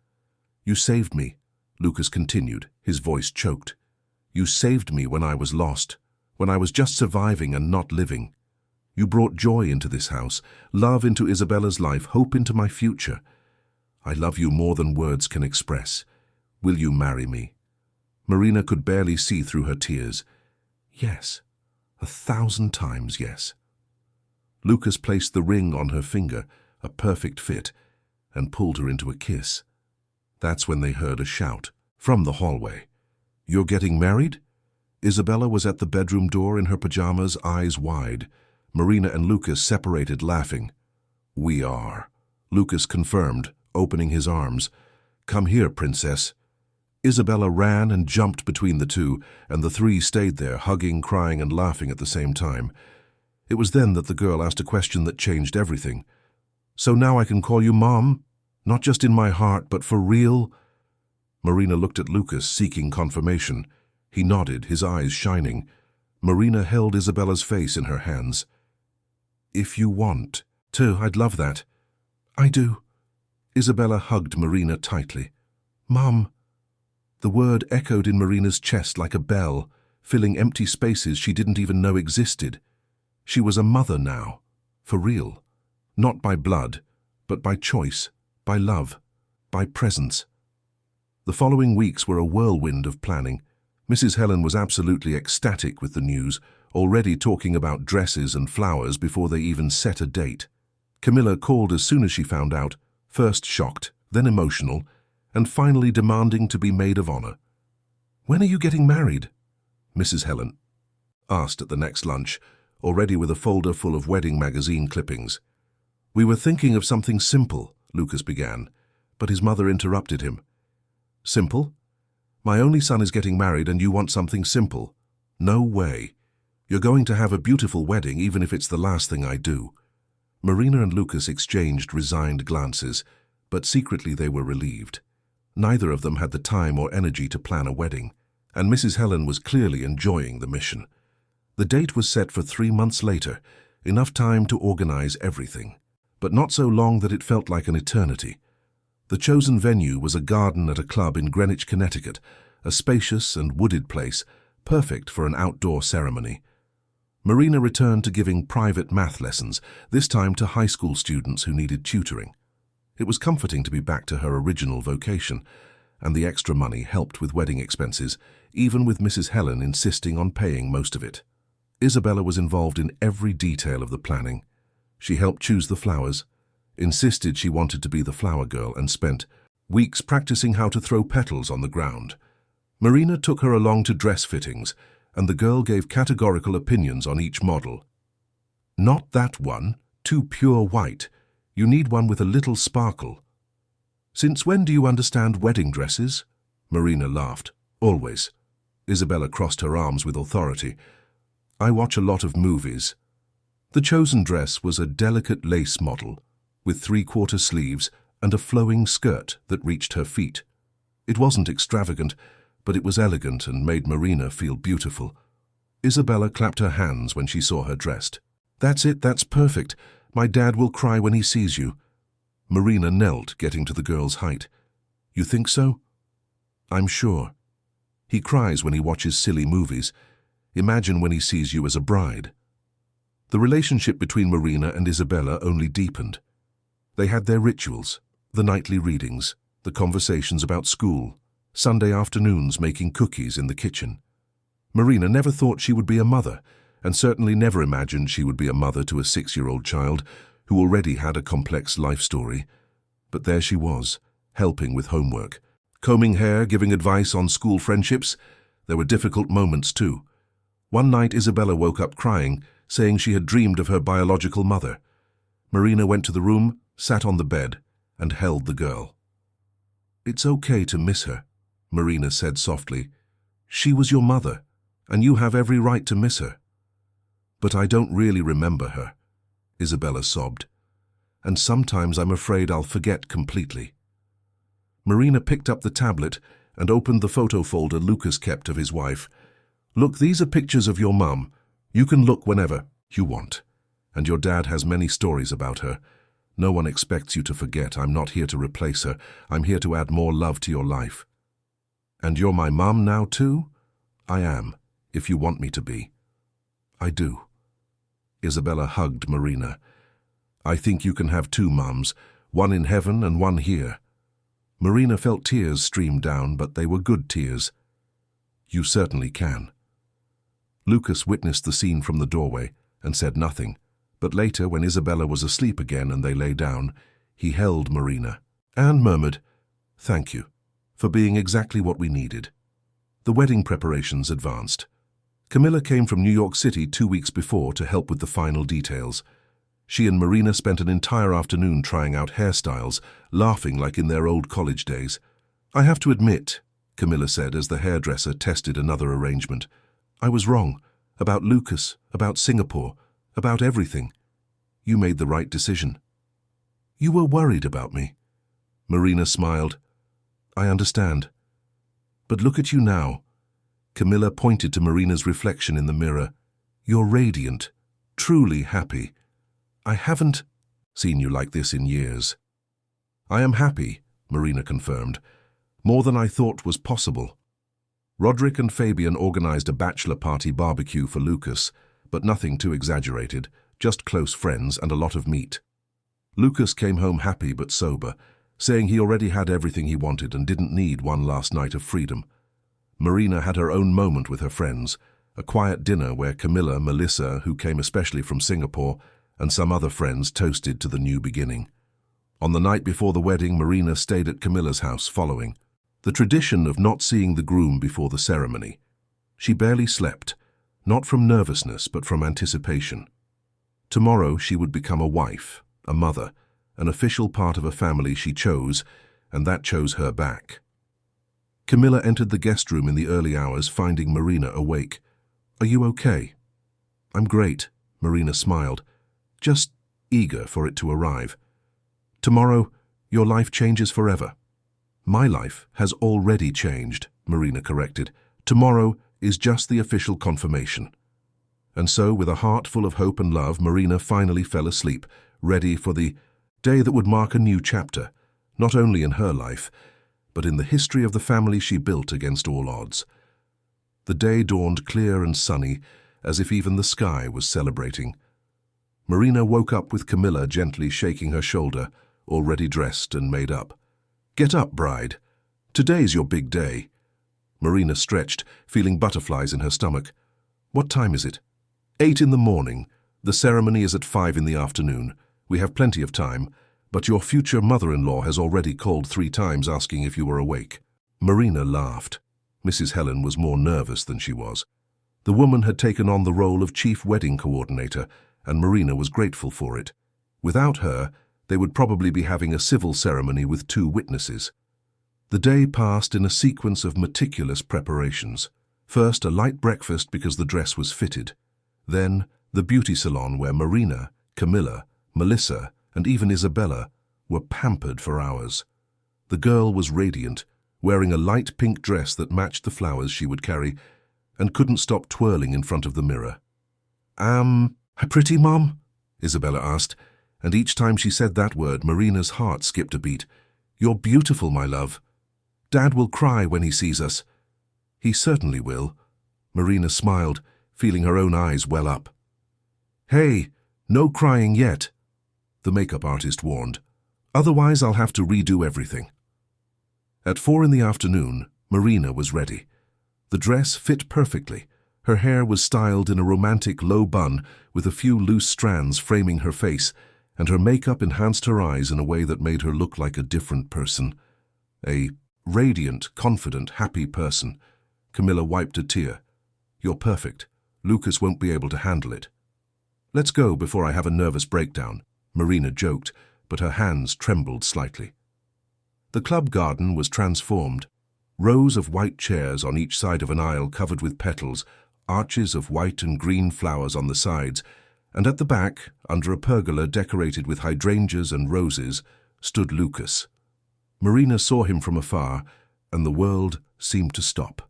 "You saved me," Lucas continued, his voice choked. "You saved me when I was lost, when I was just surviving and not living. You brought joy into this house, love into Isabella's life, hope into my future. I love you more than words can express. Will you marry me?" Marina could barely see through her tears. "Yes, 1,000 times yes." Lucas placed the ring on her finger, a perfect fit, and pulled her into a kiss. That's when they heard a shout from the hallway. "You're getting married?" Isabella was at the bedroom door in her pajamas, eyes wide. Marina and Lucas separated, laughing. "We are," Lucas confirmed, opening his arms. "Come here, princess." Isabella ran and jumped between the two, and the three stayed there, hugging, crying, and laughing at the same time. It was then that the girl asked a question that changed everything. "So now I can call you Mom? Not just in my heart, but for real?" Marina looked at Lucas, seeking confirmation. He nodded, his eyes shining. Marina held Isabella's face in her hands. "If you want to, I'd love that." "I do." Isabella hugged Marina tightly. "Mom." The word echoed in Marina's chest like a bell, filling empty spaces she didn't even know existed. She was a mother now, for real. Not by blood, but by choice, by love, by presence. The following weeks were a whirlwind of planning. Mrs. Helen was absolutely ecstatic with the news, already talking about dresses and flowers before they even set a date. Camilla called as soon as she found out, first shocked, then emotional, and finally demanding to be maid of honor. "When are you getting married?" Mrs. Helen asked at the next lunch, already with a folder full of wedding magazine clippings. "We were thinking of something simple," Lucas began, but his mother interrupted him. "Simple? My only son is getting married and you want something simple? No way. You're going to have a beautiful wedding, even if it's the last thing I do." Marina and Lucas exchanged resigned glances, but secretly they were relieved. Neither of them had the time or energy to plan a wedding. and Mrs. Helen was clearly enjoying the mission. The date was set for 3 months later, enough time to organize everything, but not so long that it felt like an eternity. The chosen venue was a garden at a club in Greenwich, Connecticut, a spacious and wooded place, perfect for an outdoor ceremony. Marina returned to giving private math lessons, this time to high school students who needed tutoring. It was comforting to be back to her original vocation, and the extra money helped with wedding expenses, even with Mrs. Helen insisting on paying most of it. Isabella was involved in every detail of the planning. She helped choose the flowers, insisted she wanted to be the flower girl, and spent weeks practicing how to throw petals on the ground. Marina took her along to dress fittings, and the girl gave categorical opinions on each model. "Not that one, too pure white. You need one with a little sparkle." "Since when do you understand wedding dresses?" Marina laughed. "Always." Isabella crossed her arms with authority. "I watch a lot of movies." The chosen dress was a delicate lace model, with 3/4 sleeves and a flowing skirt that reached her feet. It wasn't extravagant, but it was elegant and made Marina feel beautiful. Isabella clapped her hands when she saw her dressed. "That's it, that's perfect. My dad will cry when he sees you." Marina knelt, getting to the girl's height. "You think so?" "I'm sure. He cries when he watches silly movies. Imagine when he sees you as a bride." The relationship between Marina and Isabella only deepened. They had their rituals, the nightly readings, the conversations about school, Sunday afternoons making cookies in the kitchen. Marina never thought she would be a mother, and certainly never imagined she would be a mother to a 6-year-old child who already had a complex life story. But there she was, helping with homework, combing hair, giving advice on school friendships. There were difficult moments too. One night Isabella woke up crying, saying she had dreamed of her biological mother. Marina went to the room, sat on the bed, and held the girl. "It's okay to miss her," Marina said softly. "She was your mother, and you have every right to miss her." "But I don't really remember her," Isabella sobbed. "And sometimes I'm afraid I'll forget completely." Marina picked up the tablet and opened the photo folder Lucas kept of his wife. "Look, these are pictures of your mum. You can look whenever you want. And your dad has many stories about her. No one expects you to forget. I'm not here to replace her. I'm here to add more love to your life." "And you're my mum now too?" "I am, if you want me to be." "I do." Isabella hugged Marina. "I think you can have 2 mums, one in heaven and one here." Marina felt tears stream down, but they were good tears. "You certainly can." Lucas witnessed the scene from the doorway and said nothing, but later, when Isabella was asleep again and they lay down, he held Marina and murmured, "Thank you, for being exactly what we needed." The wedding preparations advanced. Camilla came from New York City 2 weeks before to help with the final details. She and Marina spent an entire afternoon trying out hairstyles, laughing like in their old college days. "I have to admit," Camilla said as the hairdresser tested another arrangement, "I was wrong. About Lucas, about Singapore, about everything. You made the right decision." "You were worried about me." Marina smiled. "I understand. But look at you now." Camilla pointed to Marina's reflection in the mirror. "You're radiant, truly happy. I haven't seen you like this in years." "I am happy," Marina confirmed. "More than I thought was possible." Roderick and Fabian organized a bachelor party barbecue for Lucas, but nothing too exaggerated, just close friends and a lot of meat. Lucas came home happy but sober, saying he already had everything he wanted and didn't need one last night of freedom. Marina had her own moment with her friends, a quiet dinner where Camilla, Melissa, who came especially from Singapore, and some other friends toasted to the new beginning. On the night before the wedding, Marina stayed at Camilla's house following the tradition of not seeing the groom before the ceremony. She barely slept, not from nervousness but from anticipation. Tomorrow she would become a wife, a mother, an official part of a family she chose, and that chose her back. Camilla entered the guest room in the early hours, finding Marina awake. "Are you okay?" "I'm great," Marina smiled, just eager for it to arrive. "Tomorrow, your life changes forever." "My life has already changed," Marina corrected. Tomorrow is just the official confirmation. And so, with a heart full of hope and love, Marina finally fell asleep, ready for the day that would mark a new chapter, not only in her life, but in the history of the family she built against all odds. The day dawned clear and sunny, as if even the sky was celebrating. Marina woke up with Camilla gently shaking her shoulder, already dressed and made up. "Get up, bride. Today's your big day." Marina stretched, feeling butterflies in her stomach. "What time is it?" 8 in the morning. The ceremony is at 5 in the afternoon. We have plenty of time, but your future mother-in-law has already called 3 times asking if you were awake." Marina laughed. Mrs. Helen was more nervous than she was. The woman had taken on the role of chief wedding coordinator, and Marina was grateful for it. Without her, they would probably be having a civil ceremony with 2 witnesses. The day passed in a sequence of meticulous preparations. First, a light breakfast because the dress was fitted. Then, the beauty salon where Marina, Camilla, Melissa, and even Isabella were pampered for hours. The girl was radiant, wearing a light pink dress that matched the flowers she would carry, and couldn't stop twirling in front of the mirror. Pretty, Mom?" Isabella asked, and each time she said that word, Marina's heart skipped a beat. "You're beautiful, my love. Dad will cry when he sees us." "He certainly will." Marina smiled, feeling her own eyes well up. "Hey, no crying yet," the makeup artist warned. "Otherwise I'll have to redo everything." At 4 in the afternoon, Marina was ready. The dress fit perfectly. Her hair was styled in a romantic low bun with a few loose strands framing her face, and her makeup enhanced her eyes in a way that made her look like a different person. A radiant, confident, happy person. Camilla wiped a tear. "You're perfect. Lucas won't be able to handle it." "Let's go before I have a nervous breakdown," Marina joked, but her hands trembled slightly. The club garden was transformed. Rows of white chairs on each side of an aisle covered with petals, arches of white and green flowers on the sides, and at the back, under a pergola decorated with hydrangeas and roses, stood Lucas. Marina saw him from afar, and the world seemed to stop.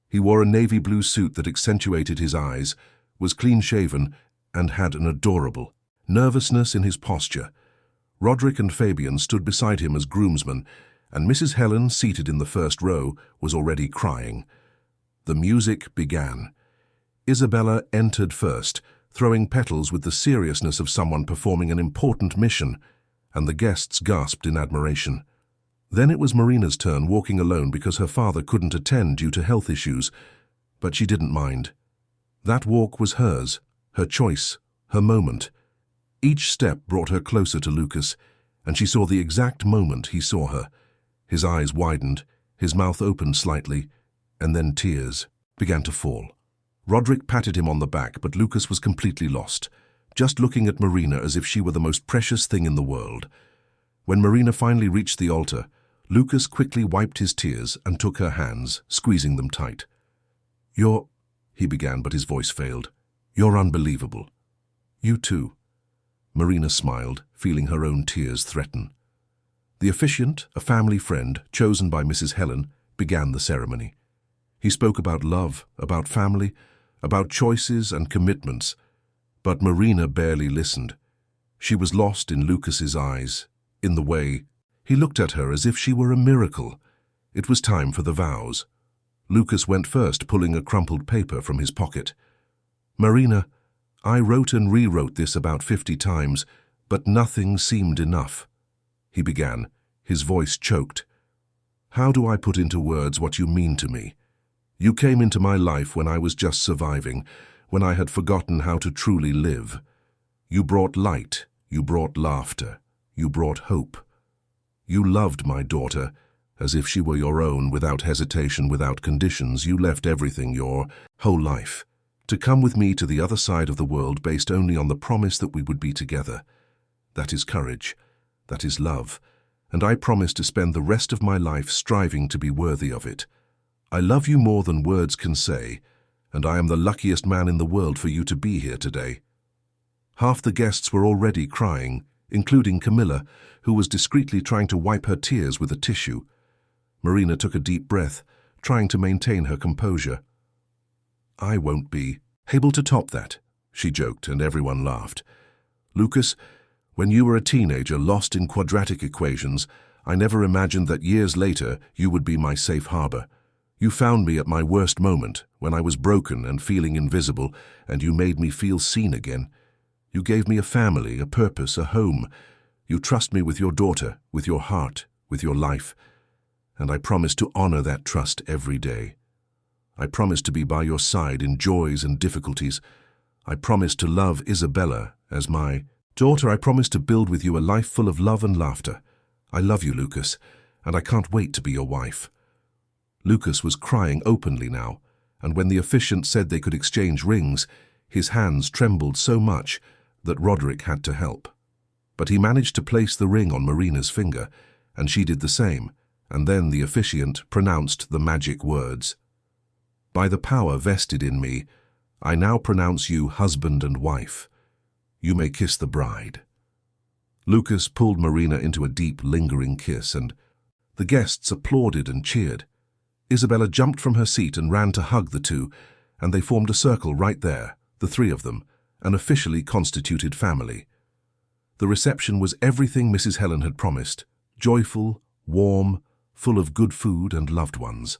He wore a navy blue suit that accentuated his eyes, was clean-shaven, and had an adorable nervousness in his posture. Roderick and Fabian stood beside him as groomsmen, and Mrs. Helen, seated in the first row, was already crying. The music began. Isabella entered first, throwing petals with the seriousness of someone performing an important mission, and the guests gasped in admiration. Then it was Marina's turn, walking alone because her father couldn't attend due to health issues, but she didn't mind. That walk was hers, her choice, her moment. Each step brought her closer to Lucas, and she saw the exact moment he saw her. His eyes widened, his mouth opened slightly, and then tears began to fall. Roderick patted him on the back, but Lucas was completely lost, just looking at Marina as if she were the most precious thing in the world. When Marina finally reached the altar, Lucas quickly wiped his tears and took her hands, squeezing them tight. "You're," he began, but his voice failed. "You're unbelievable." "You too." Marina smiled, feeling her own tears threaten. The officiant, a family friend, chosen by Mrs. Helen, began the ceremony. He spoke about love, about family, about choices and commitments, but Marina barely listened. She was lost in Lucas's eyes, in the way he looked at her as if she were a miracle. It was time for the vows. Lucas went first, pulling a crumpled paper from his pocket. "Marina, I wrote and rewrote this about 50 times, but nothing seemed enough," he began, his voice choked. "How do I put into words what you mean to me? You came into my life when I was just surviving, when I had forgotten how to truly live. You brought light, you brought laughter, you brought hope. You loved my daughter, as if she were your own, without hesitation, without conditions. You left everything, your whole life, to come with me to the other side of the world based only on the promise that we would be together. That is courage, that is love, and I promise to spend the rest of my life striving to be worthy of it. I love you more than words can say, and I am the luckiest man in the world for you to be here today." Half the guests were already crying, including Camilla, who was discreetly trying to wipe her tears with a tissue. Marina took a deep breath, trying to maintain her composure. "I won't be able to top that," she joked, and everyone laughed. "Lucas, when you were a teenager lost in quadratic equations, I never imagined that years later you would be my safe harbor. You found me at my worst moment, when I was broken and feeling invisible, and you made me feel seen again. You gave me a family, a purpose, a home. You trust me with your daughter, with your heart, with your life. And I promise to honor that trust every day. I promise to be by your side in joys and difficulties. I promise to love Isabella as my daughter. I promise to build with you a life full of love and laughter. I love you, Lucas, and I can't wait to be your wife." Lucas was crying openly now, and when the officiant said they could exchange rings, his hands trembled so much that Roderick had to help. But he managed to place the ring on Marina's finger, and she did the same, and then the officiant pronounced the magic words. "By the power vested in me, I now pronounce you husband and wife. You may kiss the bride." Lucas pulled Marina into a deep, lingering kiss, and the guests applauded and cheered. Isabella jumped from her seat and ran to hug the two, and they formed a circle right there, the three of them, an officially constituted family. The reception was everything Mrs. Helen had promised, joyful, warm, full of good food and loved ones.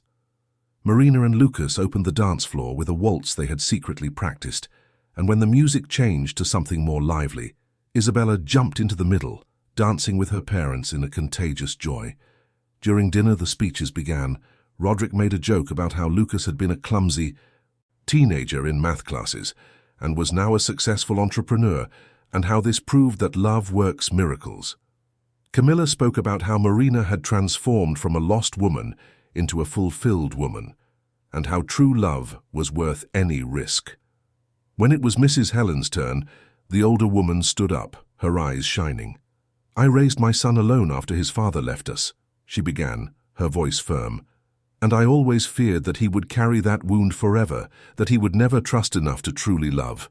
Marina and Lucas opened the dance floor with a waltz they had secretly practiced, and when the music changed to something more lively, Isabella jumped into the middle, dancing with her parents in a contagious joy. During dinner, the speeches began. Roderick made a joke about how Lucas had been a clumsy teenager in math classes and was now a successful entrepreneur, and how this proved that love works miracles. Camilla spoke about how Marina had transformed from a lost woman into a fulfilled woman, and how true love was worth any risk. When it was Mrs. Helen's turn, the older woman stood up, her eyes shining. "I raised my son alone after his father left us," she began, her voice firm. "And I always feared that he would carry that wound forever, that he would never trust enough to truly love.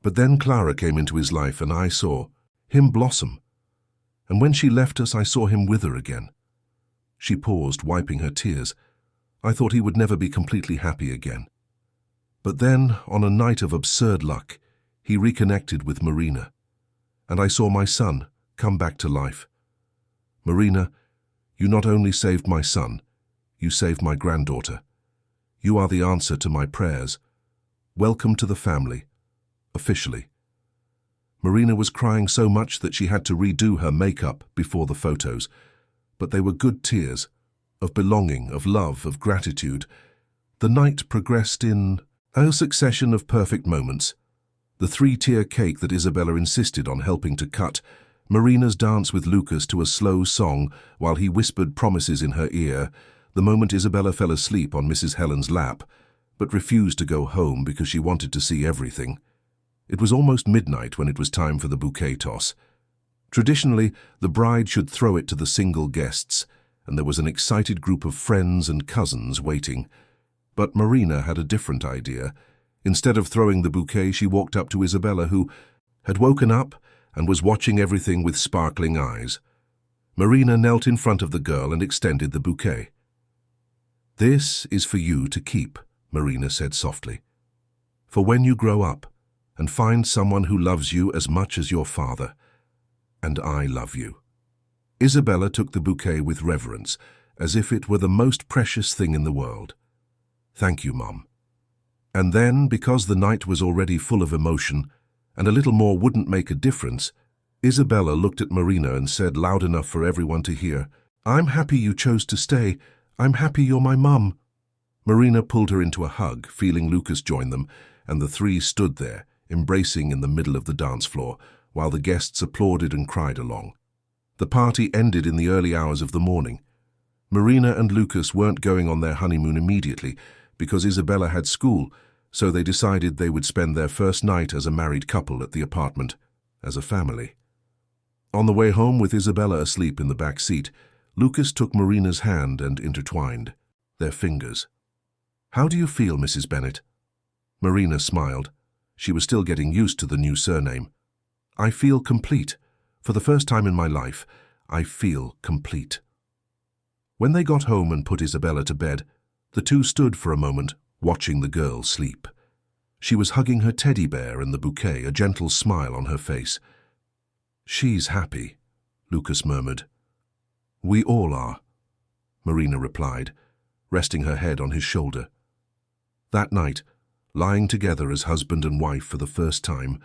But then Clara came into his life and I saw him blossom. And when she left us, I saw him wither again." She paused, wiping her tears. "I thought he would never be completely happy again. But then, on a night of absurd luck, he reconnected with Marina, and I saw my son come back to life. Marina, you not only saved my son, you saved my granddaughter. You are the answer to my prayers. Welcome to the family, officially." Marina was crying so much that she had to redo her makeup before the photos, but they were good tears, of belonging, of love, of gratitude. The night progressed in a succession of perfect moments. The 3-tier cake that Isabella insisted on helping to cut, Marina's dance with Lucas to a slow song while he whispered promises in her ear, the moment Isabella fell asleep on Mrs. Helen's lap, but refused to go home because she wanted to see everything. It was almost midnight when it was time for the bouquet toss. Traditionally, the bride should throw it to the single guests, and there was an excited group of friends and cousins waiting. But Marina had a different idea. Instead of throwing the bouquet, she walked up to Isabella, who had woken up and was watching everything with sparkling eyes. Marina knelt in front of the girl and extended the bouquet. "This is for you to keep," Marina said softly. "For when you grow up and find someone who loves you as much as your father. And I love you." Isabella took the bouquet with reverence, as if it were the most precious thing in the world. "Thank you, Mom." And then, because the night was already full of emotion, and a little more wouldn't make a difference, Isabella looked at Marina and said loud enough for everyone to hear, "I'm happy you chose to stay. I'm happy you're my mum." Marina pulled her into a hug, feeling Lucas join them, and the three stood there, embracing in the middle of the dance floor, while the guests applauded and cried along. The party ended in the early hours of the morning. Marina and Lucas weren't going on their honeymoon immediately, because Isabella had school, so they decided they would spend their first night as a married couple at the apartment, as a family. On the way home, with Isabella asleep in the back seat, Lucas took Marina's hand and intertwined their fingers. "How do you feel, Mrs. Bennet?" Marina smiled. She was still getting used to the new surname. "I feel complete. For the first time in my life, I feel complete." When they got home and put Isabella to bed, The two stood for a moment, watching the girl sleep. She was hugging her teddy bear and the bouquet, a gentle smile on her face. "She's happy," Lucas murmured. "We all are," Marina replied, resting her head on his shoulder. That night, lying together as husband and wife for the first time,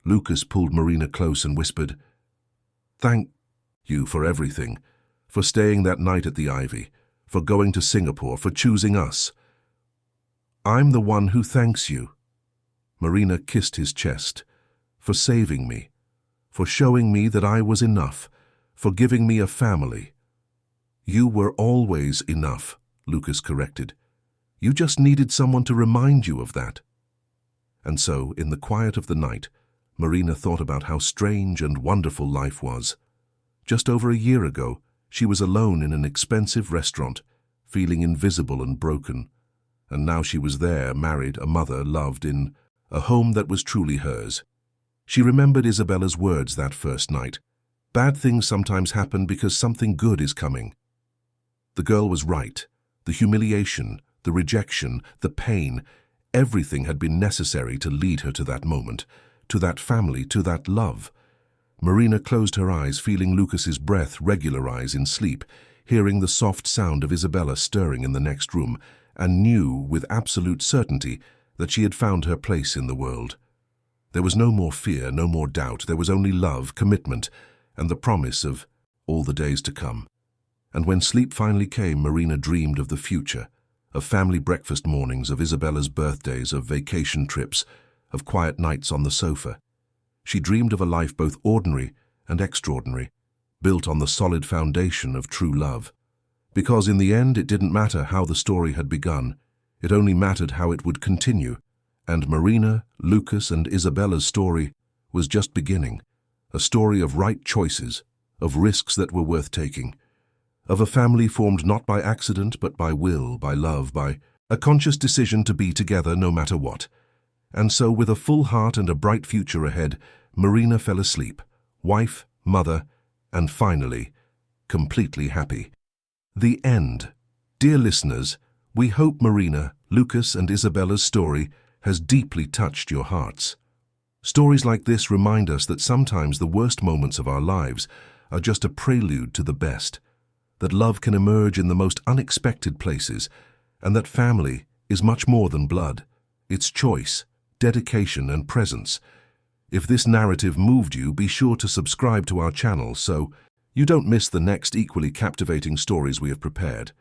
Lucas pulled Marina close and whispered, "Thank you for everything, for staying that night at the Ivy, for going to Singapore, for choosing us." "I'm the one who thanks you." Marina kissed his chest. "For saving me, for showing me that I was enough, for giving me a family." "You were always enough," Lucas corrected. "You just needed someone to remind you of that." And so, in the quiet of the night, Marina thought about how strange and wonderful life was. Just over a year ago, she was alone in an expensive restaurant, feeling invisible and broken. And now she was there, married, a mother, loved, in a home that was truly hers. She remembered Isabella's words that first night. "Bad things sometimes happen because something good is coming." The girl was right. The humiliation, the rejection, the pain, everything had been necessary to lead her to that moment, to that family, to that love. Marina closed her eyes, feeling Lucas's breath regularize in sleep, hearing the soft sound of Isabella stirring in the next room, and knew with absolute certainty that she had found her place in the world. There was no more fear, no more doubt. There was only love, commitment, and the promise of all the days to come. And when sleep finally came, Marina dreamed of the future, of family breakfast mornings, of Isabella's birthdays, of vacation trips, of quiet nights on the sofa. She dreamed of a life both ordinary and extraordinary, built on the solid foundation of true love. Because in the end, it didn't matter how the story had begun. It only mattered how it would continue. And Marina, Lucas, and Isabella's story was just beginning. A story of right choices, of risks that were worth taking, of a family formed not by accident but by will, by love, by a conscious decision to be together no matter what. And so, with a full heart and a bright future ahead, Marina fell asleep, wife, mother, and finally, completely happy. The end. Dear listeners, we hope Marina, Lucas, and Isabella's story has deeply touched your hearts. Stories like this remind us that sometimes the worst moments of our lives are just a prelude to the best, that love can emerge in the most unexpected places, and that family is much more than blood. It's choice, dedication, and presence. If this narrative moved you, be sure to subscribe to our channel so you don't miss the next equally captivating stories we have prepared.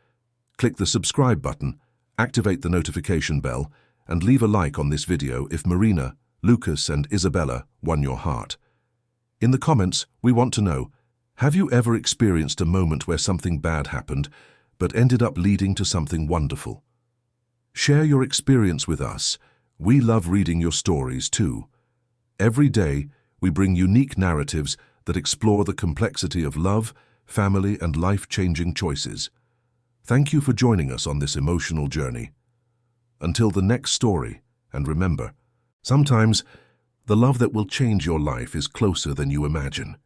Click the subscribe button, activate the notification bell, and leave a like on this video if Marina, Lucas, and Isabella won your heart. In the comments, we want to know, have you ever experienced a moment where something bad happened, but ended up leading to something wonderful? Share your experience with us. We love reading your stories too. Every day, we bring unique narratives that explore the complexity of love, family, and life-changing choices. Thank you for joining us on this emotional journey. Until the next story, and remember, sometimes the love that will change your life is closer than you imagine.